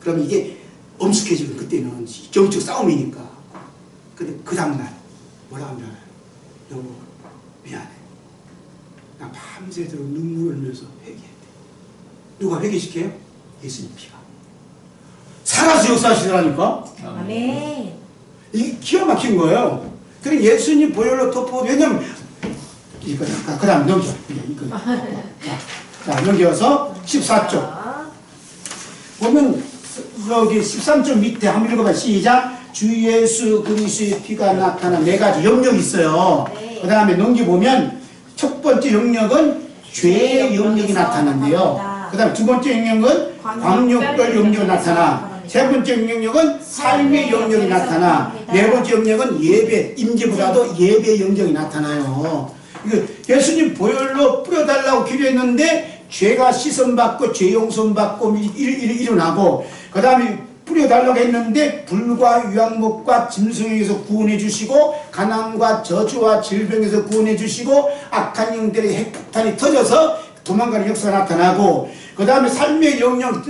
그럼 이게 엄숙해지면 그때는 정적 싸움이니까. 근데 그 다음날 뭐라 하면 여보 미안해. 나 밤새도록 눈물을 흘려서 회개했대. 누가 회개시켜요? 예수님 피가. 살아서 역사하시더라니까. 아멘. 이게 기가 막힌 거예요. 그래 예수님 보혈로 덮어. 왜냐면 이거 그 다음 넘겨. 이거. 자 넘겨서 14쪽 보면 여기 13쪽 밑에 한번 읽어봐. 시작. 주 예수 그리스도의 피가 나타난 네 가지 영역이 있어요. 네. 그 다음에 넘겨보면 첫 번째 영역은 죄의 영역이 나타난대요. 그 다음에 두 번째 영역은 광역별 영역이 나타나. 세 번째 영역은 삶의 영역이 나타나. 네 번째 영역은 예배, 임재보다도 예배 영역이 나타나요. 이거 예수님 보혈로 뿌려달라고 기도했는데 죄가 씻음받고 죄 용서받고 일어나고 그 다음에 뿌려달라고 했는데 불과 유황목과 짐승에게서 구원해 주시고 가난과 저주와 질병에서 구원해 주시고 악한 영들의 핵폭탄이 터져서 도망가는 역사가 나타나고 그 다음에 삶의 영역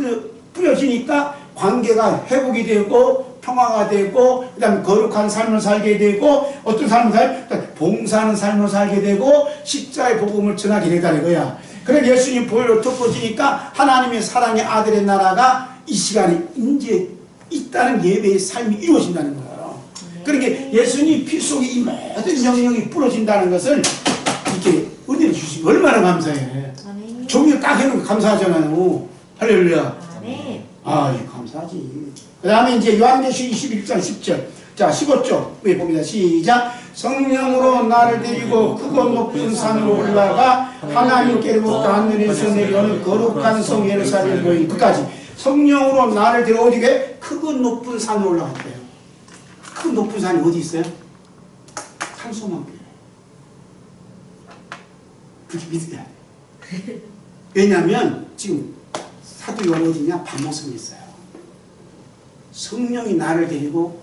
뿌려지니까 관계가 회복이 되고 평화가 되고 그 다음에 거룩한 삶을 살게 되고 어떤 삶을 봉사하는 삶을 살게 되고 십자가의 복음을 전하게 되다는 거야. 그래 예수님 보혈로 덮어지니까 하나님의 사랑의 아들의 나라가 이 시간에 이제 있다는 예배의 삶이 이루어진다는 거예요. 그러니까 예수님 피 속에 이 모든 영역이 부러진다는 것을 이렇게 은혜를 주시고 얼마나 감사해. 종이 딱 해놓고 감사하잖아요. 할렐루야. 아, 감사하지. 그 다음에 이제 요한계시록 21장 10절. 자, 15쪽. 왜 봅니다. 시작. 성령으로 나를 데리고 크고 높은 산으로 올라가 하나님께로부터 하늘에서 내려오는 거룩한 성 예루살렘 보인 끝까지. 성령으로 나를 데리고 어디게? 크고 높은 산으로 올라갔대요. 그 높은 산이 어디 있어요? 산소망교회. 그렇게 믿어야 돼. 왜냐하면 지금 사도 요한 어디냐? 반모섬에 있어요. 성령이 나를 데리고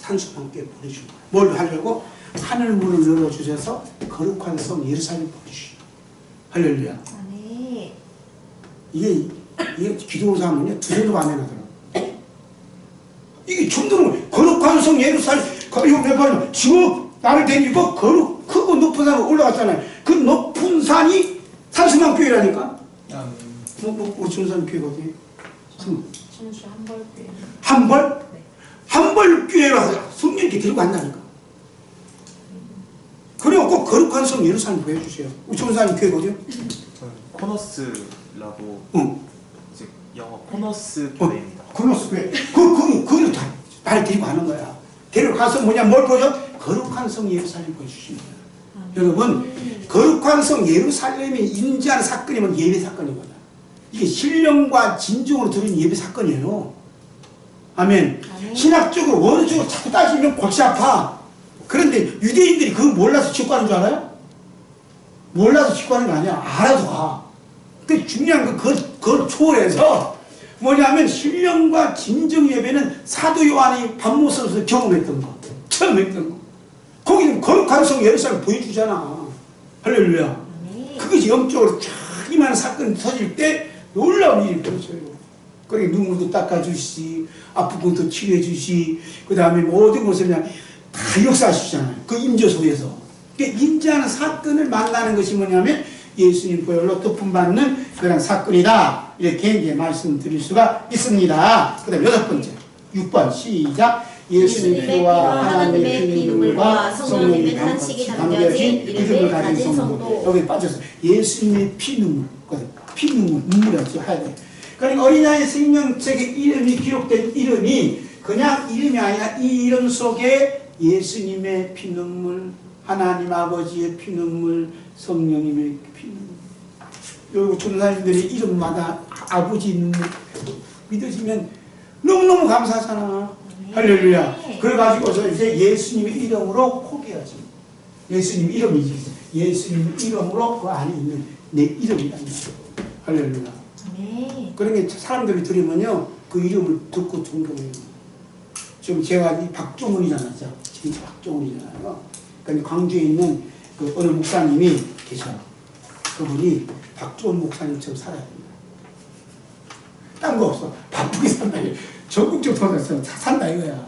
산소망교회 보내준 거예요. 뭘 하려고? 하늘 문을 열어주셔서 거룩한 성 예루살렘 보내주시오. 할렐루야. 이게 기도로서 하면요 두 손으로 안 해놔더라고. 이게 정도로 거룩한 성 예루살렘 이거 지금 나를 데리고 크고 높은 산으로 올라갔잖아요. 그 높은 산이 산수망교회라니까. 우리 준선 교회가 어디? 준수 한벌교회. 한벌? 네. 한벌교회로 성령 이렇게 들고 간다니까. 그리고 꼭 거룩한 성 예루살렘 보여주세요. 우리 전사님 교회 어디요? 저는 코너스라고 응. 이제 영어 코너스 교회입니다. 코너스 교회. 그걸 다 날 데리고 가는 거야. 데리고 가서 뭐냐, 뭘 보여줘? 거룩한 성 예루살렘 보여주십니다. 여러분, 거룩한 성 예루살렘이 인지하는 사건이면 예배 사건이거든. 이게 신령과 진정으로 드린 예배 사건이에요. 아멘. 아멘. 신학적으로 원어적으로 자꾸 따지면 골치 아파. 그런데 유대인들이 그거 몰라서 직구하는 줄 알아요? 몰라서 직구하는 거 아니야. 알아서 가. 그 중요한 건 그걸 초월해서 뭐냐면 신령과 진정 예배는 사도 요한이 밤모습에서 경험했던 거, 처음 했던 거. 거기는 거룩한 성 예루살렘 보여주잖아. 할렐루야. 아멘. 그것이 영적으로 쫙 이만한 사건이 터질 때 놀라운 일이 벌어져요. 그러니까 눈물도 닦아주시, 아픈 것도 치료해주시, 그 다음에 모든 것을 그냥 다 역사하시잖아요. 그 임재소에서. 그러니까 임재하는 사건을 만나는 것이 뭐냐면 예수님 보혈로 덮음받는 그런 사건이다. 이렇게 이제 말씀드릴 수가 있습니다. 그 다음 6번째, 6번 시작. 예수님의 피와 하나님의 피눈물과 성령의 반칙이 담겨진 이름을 가진 성도. 여기 빠져서 예수님의 피눈물, 피눈물, 눈물이었죠. 하야 돼. 그러니까 어린 양의 생명책에 이름이 기록된 이름이 그냥 이름이 아니라 이 이름 속에 예수님의 피눈물, 하나님 아버지의 피눈물, 성령님의 피눈물. 여기 전사님들이 이름마다 아버지 눈물 믿어지면 너무너무 감사하잖아. 할렐루야. 그래가지고서 이제 예수님의 이름으로 포기하지. 예수님 이름이지. 예수님 이름으로 그 안에 있는 내 이름이란 말이야. 할렐루야. 아멘. 그러니까 사람들이 들으면요, 그 이름을 듣고 존경해요. 지금 제가 이 박종훈이잖아요. 지금 박종훈이잖아요. 그러니까 광주에 있는 그 어느 목사님이 계셔. 그분이 박종훈 목사님처럼 살아야 됩니다. 딴 거 없어. 바쁘게 산다. 적극적으로 산다 이거야.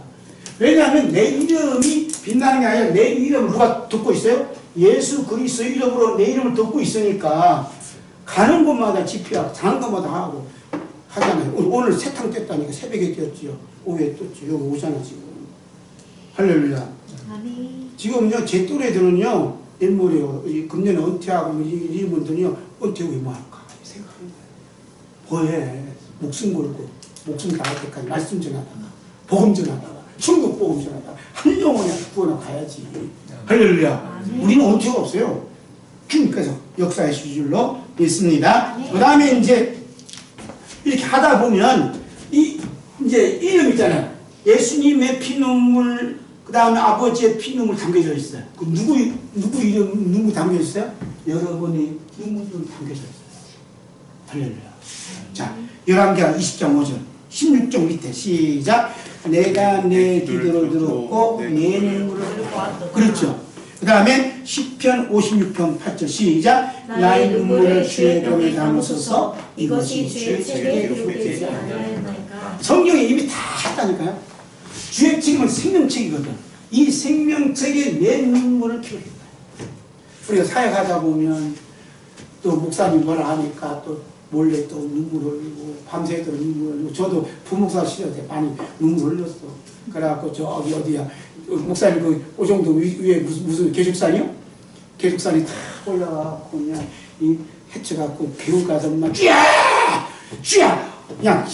왜냐하면 내 이름이 빛나는 게 아니라 내 이름을 누가 듣고 있어요? 예수 그리스도 이름으로 내 이름을 듣고 있으니까 가는 곳마다 집회하고 자는 곳마다 하고 하잖아요. 오늘 세탕 뗐다니까 새벽에 뗐지요. 오후에 떴지. 여기 오잖아 지금. 할렐루야. 아멘. 지금요 제 또래들은요 옛모레요. 금년에 은퇴하고 이 분들은요 은퇴 후에 뭐 할까 생각합니다. 뭐해. 목숨 걸고 목숨 나갈 때까지 말씀 전하다가 복음 전하다가 천국 복음 전하다가 한 영혼이 구원하고 가야지. 할렐루야. 우리는 은퇴가 없어요. 주님께서 역사의 줄로 있습니다. 그 다음에 이제 이렇게 하다 보면 이제 이름 있잖아요. 예수님의 피눈물, 그 다음에 아버지의 피눈물 담겨져 있어요. 그 누구 이름 눈물 담겨져 있어요? 여러분의 눈물이 담겨져 있어요. 할렐루야. 자, 11개 20장 5절 16쪽 밑에 시작. 내가 내 기도를 들었고 내 눈물을 보았다. 그렇죠. 그 다음에 시편 56편 8절 시작. 나의 눈물을 주의 병에 담으소서 이것이 주의 책에 기록되지 아니하였나이까. 성경에 이미 다 했다니까요. 주의 책임은 생명책이거든. 이 생명책에 내 눈물을 기록했다. 우리가 사역하다 보면 또 목사님 뭐라 하니까 또 몰래 또 눈물 흘리고 밤새도록 눈물 흘리고 저도 부목사 시절 때 많이 눈물 흘렸어. 그래갖고 저기 어디야 목사님 그 오정도 위에 무슨 계죽산이요? 계죽산이 다 올라가고 그냥 이 해쳐갖고 배우 가서 막 쥐야 그냥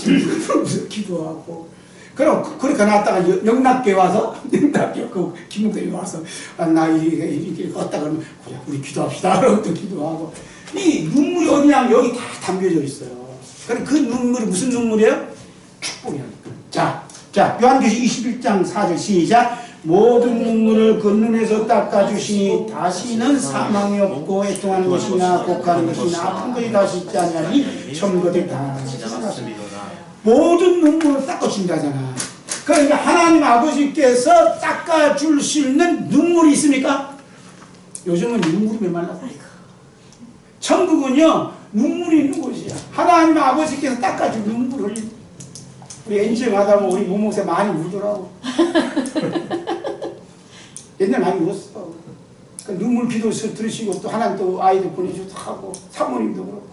기도하고 그럼 그렇게 나왔다가 영락교에 와서 영락교 그 김목사님 와서 나 이렇게 걷다 그러면 그래 우리 기도합시다. 그러고 또 기도하고 이 눈물이 어디냐면 여기 다 담겨져 있어요. 그럼 그 눈물이 무슨 눈물이에요? 축복이라니까. 자 요한계시 21장 4절 시작. 모든 눈물을 그 눈에서 닦아주시니 다시는 사망이 없고 애통하는 것이나 곡하는 것이나 아픈 것이 다시 있지 아니하니 천국에 다시 살았습니다. 모든 눈물을 닦아준다잖아. 그러니까 하나님 아버지께서 닦아줄 수 있는 눈물이 있습니까? 요즘은 눈물이 메말라서. 천국은요 눈물이 있는 곳이야. 하나님 아버지께서 닦아줄 눈물을. 우리 엔지에 가다 보면 우리 모목새 많이 울더라고. 옛날 많이 울었어. 그러니까 눈물 기도 들으시고 또 하나님 또 아이도 보내주기도 하고 사모님도 그렇고.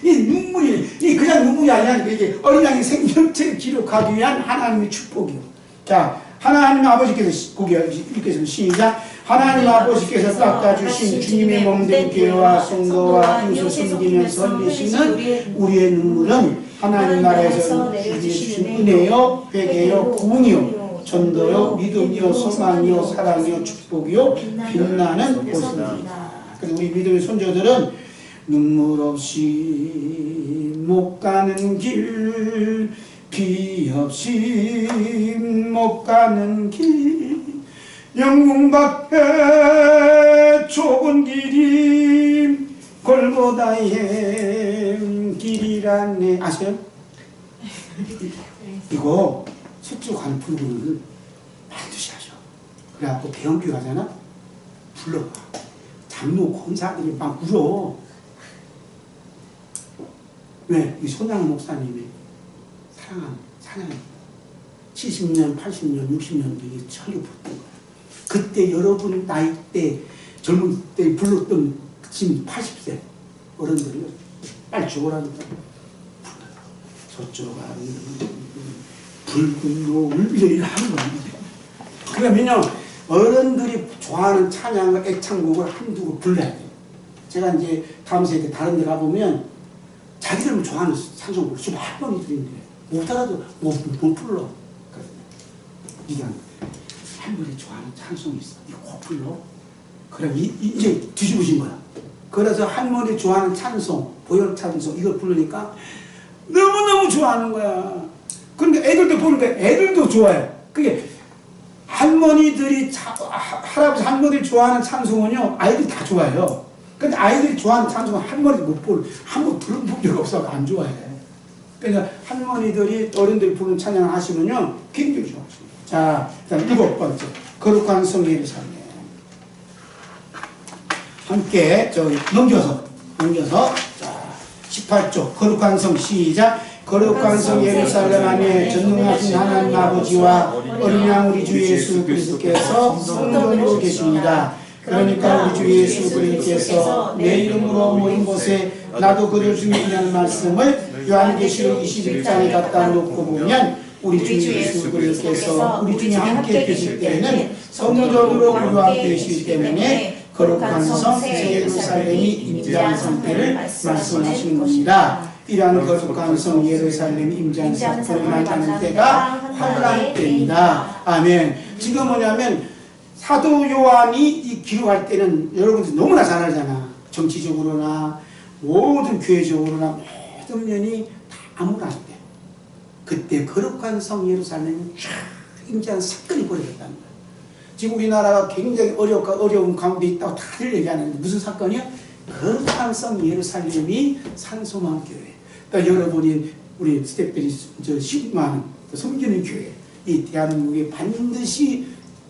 이 눈물이 이 그냥 눈물이 아니라 이게 어린 양의 생명체를 기록하기 위한 하나님의 축복이요. 자 하나님 아버지께서 고개 읽겠습니다. 시작. 하나님 아버지께서 깎아주신 주님의 몸된 교회와 성도와 인수 섬기면서 흘리시는 우리의 눈물은 하나님 나라에서 우리에게 주신 은혜요, 회개요, 구원이요, 전도요, 믿음이요, 소망이요, 사랑이요, 축복이요, 빛나는 곳입니다. 그래서 우리 믿음의 손자들은 눈물 없이 못 가는 길, 비 없이 못 가는 길, 영웅 밖에 좁은 길이 골고다의 길이라네. 아세요? 이거 서쪽 가는 불구를 반드시 하셔. 그래갖고 대형교회 가잖아? 불러봐. 장로 권사들이 막 울어. 왜? 이 손양 목사님이 사랑한 사냥 70년, 80년, 60년 뒤에 철이 붙은 거야. 그때 여러분 나이 때 젊은 때 불렀던 지금 80세 어른들이 빨리 죽어라니까 저쪽 가는 붉은 노을 이렇게 하는 거야. 그러면요 어른들이 좋아하는 찬양을 애창곡을 한두 곡 불러야 돼. 제가 이제 다음 세대 다른 데 가보면 자기들 좋아하는 찬송곡을 지금 할머니들인데 못 알아도 못 불러. 이게 할머니 좋아하는 찬송이 있어. 이거 꼭 불러. 그럼 이제 뒤집어진 거야. 그래서 할머니 좋아하는 찬송, 보혈 찬송 이걸 부르니까 너무너무 좋아하는 거야. 그런데 애들도 보는데 애들도 좋아해. 그게 할머니들이 할아버지 할머니들이 좋아하는 찬송은요 아이들이 다 좋아해요. 근데 아이들이 좋아하는 찬송은 할머니들 못 부르 한번 들어본 적이 없어서 안 좋아해. 그러니까 할머니들이 어른들이 부르는 찬양을 하시면요 굉장히 좋아하십니다. 자, 일단 7번째 거룩한 성 예루살렘 함께 넘겨서 자 18쪽 거룩한 성 시작. 거룩한 성 예루살렘 안에 전능하신 하나님 아버지와 어린 양 우리 주 예수 그리스도께서 성전으로 계십니다. 그러니까 우리 주 예수 그리스도께서 내 이름으로 모인 곳에 나도 그들 중에 있는 말씀을 요한계시록 21장에 갖다 놓고 보면 우리 주 예수 그리스도께서 우리 중에 함께 계실 때에는 성전으로 우리와 함께 계시기 때문에 거룩한 성 예루살렘이 임재한 상태를 말씀하시는 것입니다. 이러한 거룩한 성 예루살렘이 임재한 사건을 말하는 때가 환란 때입니다. 아멘. 지금 뭐냐면 사도 요한이 이 기록할 때는 여러분들 너무나 잘 알잖아. 정치적으로나 모든 교회적으로나 모든 면이 다 암울할 때 그때 거룩한 성 예루살렘이 쫙 임재한 사건이 벌어졌다는 거예요. 지금 우리나라가 굉장히 어려운 가운데 있다고 다들 얘기하는데 무슨 사건이야? 거룩한 성 예루살렘이 산소망 교회. 그러니까 여러분이 우리 스태프들이 신망 섬기는 교회 이 대한민국에 반드시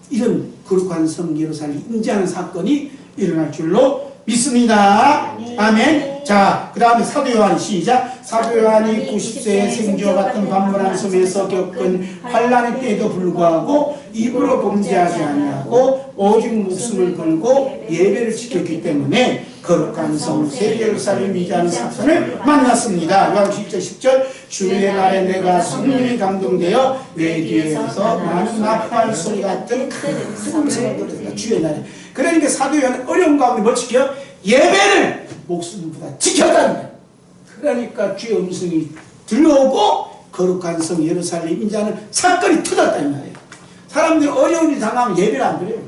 이런 거룩한 성 예루살렘 임재하는 사건이 일어날 줄로 믿습니다. 아멘. 자, 그 다음에 사도 요한 시작. 사도 요한이 90세의 생쥐와 같은 반문한 섬에서 겪은 환란의 때에도 불구하고 입으로 범죄하지 아니하고 오직 목숨을 걸고 예배를 지켰기 때문에 거룩한 성 새 예루살렘 임재하는 사건을 만났습니다. 요한복음 1장 10절 주의 날에 내가 성령이 감동되어 내 뒤에서 나는 나팔 소리 같은 큰 음성을 들었다. 주의 날에. 그러니까 사도 요한은 어려운 가운데 뭐 지켜? 예배를 목숨보다 지켰다는 거예요. 그러니까 주의 음성이 들려오고 거룩한 성 예루살렘 임재하는 사건이 터졌다 이 말이에요. 사람들이 어려운 일 당하면 예배를 안 드려요.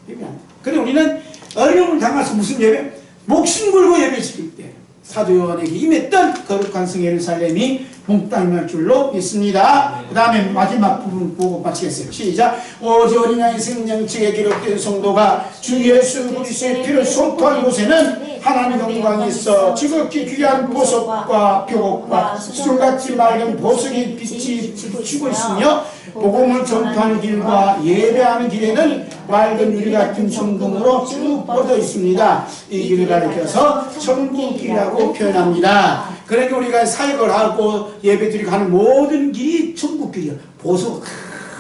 예배 안 드려요. 그런데 우리는 어려움을 당해서 무슨 예배? 목숨 걸고 예배 지킬 때 사도 요한에게 임했던 거룩한 성 예루살렘이 몽땅 날 줄로 믿습니다. 그 다음에 마지막 부분 보고 마치겠어요. 시작. 오직 어린 양의 생명책에 기록된 성도가 주 예수 그리스도의 피를 소토한 곳에는 하나님 영광이 있어 지극히 귀한 보석과 표곡과 술같이 맑은 보석의 빛이 비추고 있으며 복음을 전파하는 길과 예배하는 길에는 맑은 유리 같은 성금으로 쭉 뻗어 있습니다. 이 길을 가리켜서 천국길이라고 표현합니다. 그러니까 우리가 사역을 하고 예배드리고 하는 모든 길이 천국길이야. 보석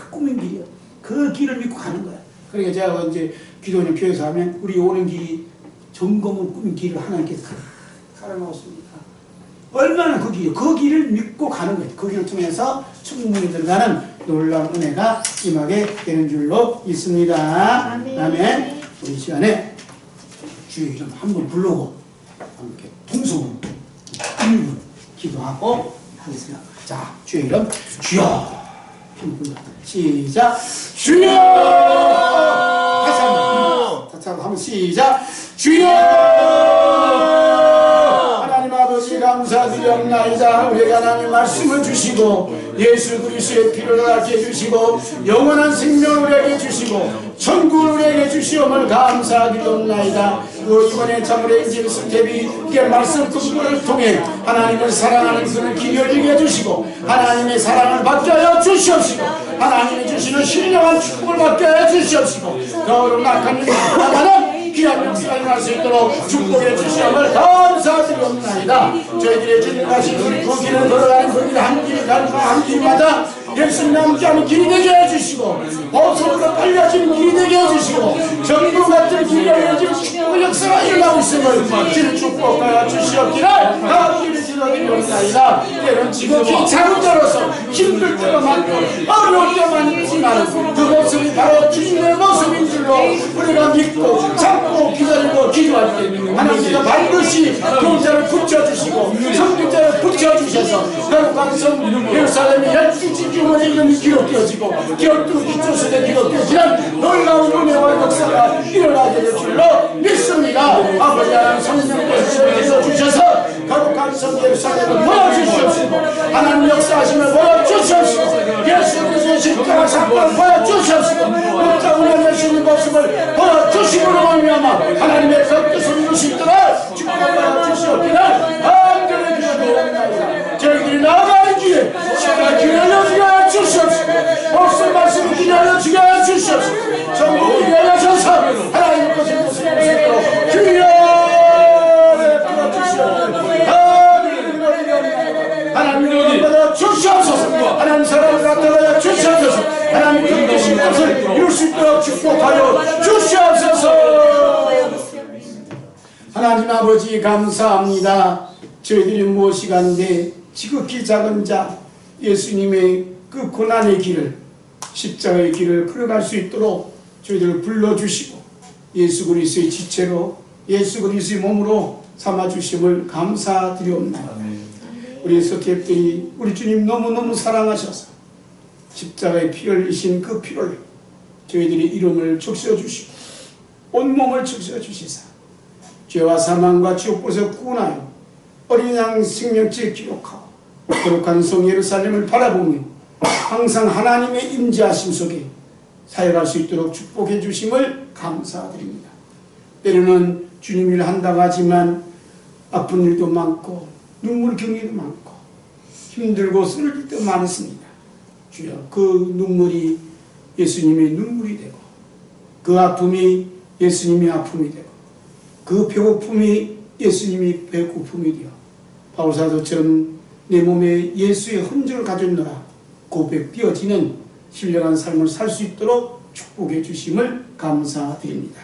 꾸민 길이야. 그 길을 믿고 가는 거야. 그러니까 제가 이제 기도원의 교회에서 하면 우리 오는 길이 점검을 꾸민 길을 하나님께서 살아놓았습니다. 얼마나 그 길을 믿고 가는 거예요. 그 길을 통해서 천국문에 들어가는 놀라운 은혜가 임하게 되는 줄로 믿습니다. 아멘. 아멘. 우리 이 시간에 주의 이름 한번 부르고 함께 통성으로 1분 기도하고 하겠습니다. 자, 주의 이름 주여. 시작. 주여. 다시 한번 시작. 주여. 하나님 아버지 감사드리옵나이다. 우리에게 하나님 말씀을 주시고 예수 그리스도의 피를 알게 해주시고 영원한 생명을 우리에게 주시고 천국을 우리에게 주시옵을 감사드리옵나이다. 이번에 자물의 인질 스텝이 말씀 그분을 통해 하나님을 사랑하는 그를 길 열리게 해주시고 하나님의 사랑을 받게 하여 주시옵시고 하나님이 주시는 신령한 축복을 받게 하여 주시옵시고 더불어 낙한 나가는 귀한 역사를 할 수 있도록 축복해 주시옵을 감사드리옵나이다. 저희들의 주님 가신 그 길을 걸어가는 그 길 한 길 한 길마다 예수님 함께하는 길이 되게 해주시고 보석으로 빨려지는 길이 되게 해주시고 정부 같은 길이 열려지는 축복 역사가 일어나고 있음을 주를 축복하여 주시옵기를 감기를 드려드리옵나이다. 때론 지극히 작은 자로서 힘들 때가 많고 어려울 때만 있지만 그 모습이 바로 주님의 모습인 줄로 우리가 믿고 참고 기다리고 기도할 때 하나님께서 반드시 교자를 붙여주시고 성교자를 붙여주셔서 거룩한 성 예루살렘의 12지 주문의 이름이 기록되어지고 12 기초수에 기록되어지는 놀라운 은혜와 역사가 일어나게 될 줄로 믿습니다. 아버지 하나님 성령께서 주셔서 거룩한 성 예루살렘을 보여주시옵시고 하나님 역사하심을 보여주시옵시고 예수 그리스도의 십자가 사건을 보여주시옵시고 목자 운행할 수 있는 모습을 보여주심으로 말미암아 하나님의 뜻을 이룰 수 있도록 축복하여 주시옵기를 간절히 기도합니다. 저희들이 나아가는 길에 시간을 기다려주게 하여 주시옵시고 목숨 말씀을 기다려주게 하여 주시옵시고 전국을 기다려주셔서 하나님의 것을 이룰 수 있도록 주여 하나님을 받아 주시옵소서. 하나님 사랑을 나타내어 주시옵소서. 하나님 뜻하신 것을 이룰 수 있도록 축복하여 주시옵소서. 하나님 아버지 감사합니다. 저희들이 무엇이간데 지극히 작은 자 예수님의 그 고난의 길을 십자가의 길을 걸어갈 수 있도록 저희들을 불러주시고 예수 그리스도의 지체로 예수 그리스도의 몸으로 삼아주심을 감사드리옵나이다. 우리 스태프들이 우리 주님 너무너무 사랑하셔서 십자가의 피 흘리신 그 피를 저희들이 이름을 적셔주시고 온몸을 적셔주시사 죄와 사망과 지옥불에서 구원하여 어린 양 생명체에 기록하고 거룩한 성 예루살렘을 바라보며 항상 하나님의 임재하심 속에 사역할 수 있도록 축복해 주심을 감사드립니다. 때로는 주님 일 한다고 하지만 아픈 일도 많고 눈물 경기도 많고 힘들고 쓰러질 때도 많습니다. 주여 그 눈물이 예수님의 눈물이 되고 그 아픔이 예수님의 아픔이 되고 그 배고픔이 예수님이 배고픔이 되어 바울사도처럼 내 몸에 예수의 흔적을 가졌노라 고백되어지는 신령한 삶을 살 수 있도록 축복해 주심을 감사드립니다.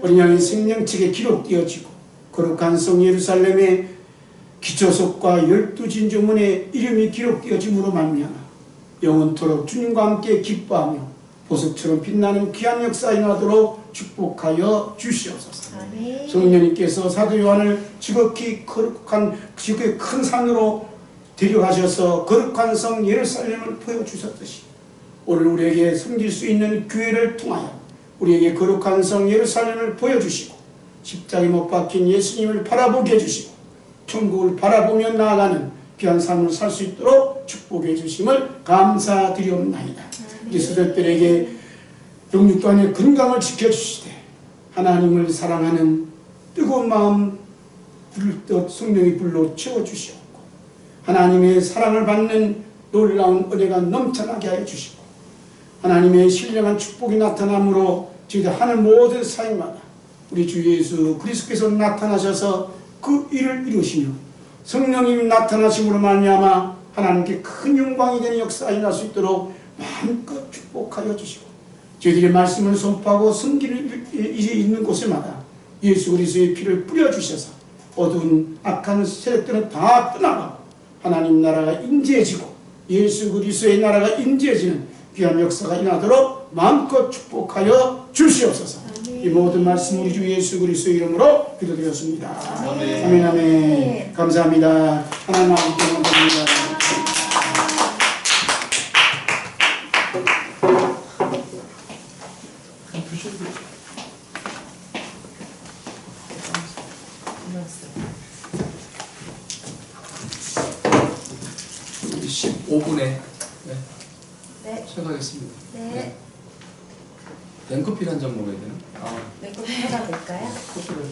어린 양의 생명책에 기록되어지고 거룩한 성 예루살렘의 기초석과 12진주문의 이름이 기록되어짐으로 말미암아 영원토록 주님과 함께 기뻐하며 보석처럼 빛나는 귀한 역사 일어나도록 축복하여 주시옵소서. 성령님께서 사도 요한을 지극히 큰 산으로 데려가셔서 거룩한 성 예루살렘을 보여주셨듯이 오늘 우리에게 섬길 수 있는 교회를 통하여 우리에게 거룩한 성 예루살렘을 보여주시고 십자가에 못 박힌 예수님을 바라보게 해주시고 천국을 바라보며 나아가는 귀한 삶을 살 수 있도록 축복해 주심을 감사드리옵나이다. 우리 스들들에게 영육도 안에 건강을 지켜주시되 하나님을 사랑하는 뜨거운 마음 불뜻 성령이 불러 채워주시옵고 하나님의 사랑을 받는 놀라운 은혜가 넘쳐나게 하여 주시고 하나님의 신령한 축복이 나타남으로 저희들 하는 모든 사역마다 우리 주 예수 그리스도께서 나타나셔서 그 일을 이루시며 성령님이 나타나심으로 말미암아 하나님께 큰 영광이 되는 역사가 일어날 수 있도록 마음껏 축복하여 주시고 저희들의 말씀을 선포하고 섬기는 일이 있는 곳에마다 예수 그리스도의 피를 뿌려주셔서 어두운 악한 세력들은 다 떠나가고 하나님 나라가 임재해지고 예수 그리스도의 나라가 임재해지는 귀한 역사가 일어나도록 마음껏 축복하여 주시옵소서. 이 모든 말씀 우리 주 예수 그리스도의 이름으로 기도드렸습니다. 아멘. 아멘 아멘. 감사합니다. 하나님 아버지께 감사합니다. 우리 15분에 네. 시작하겠습니다. 네. 냉커피를 한 잔 먹어야 되나? 네, 꼭 해가 될까요? 커피를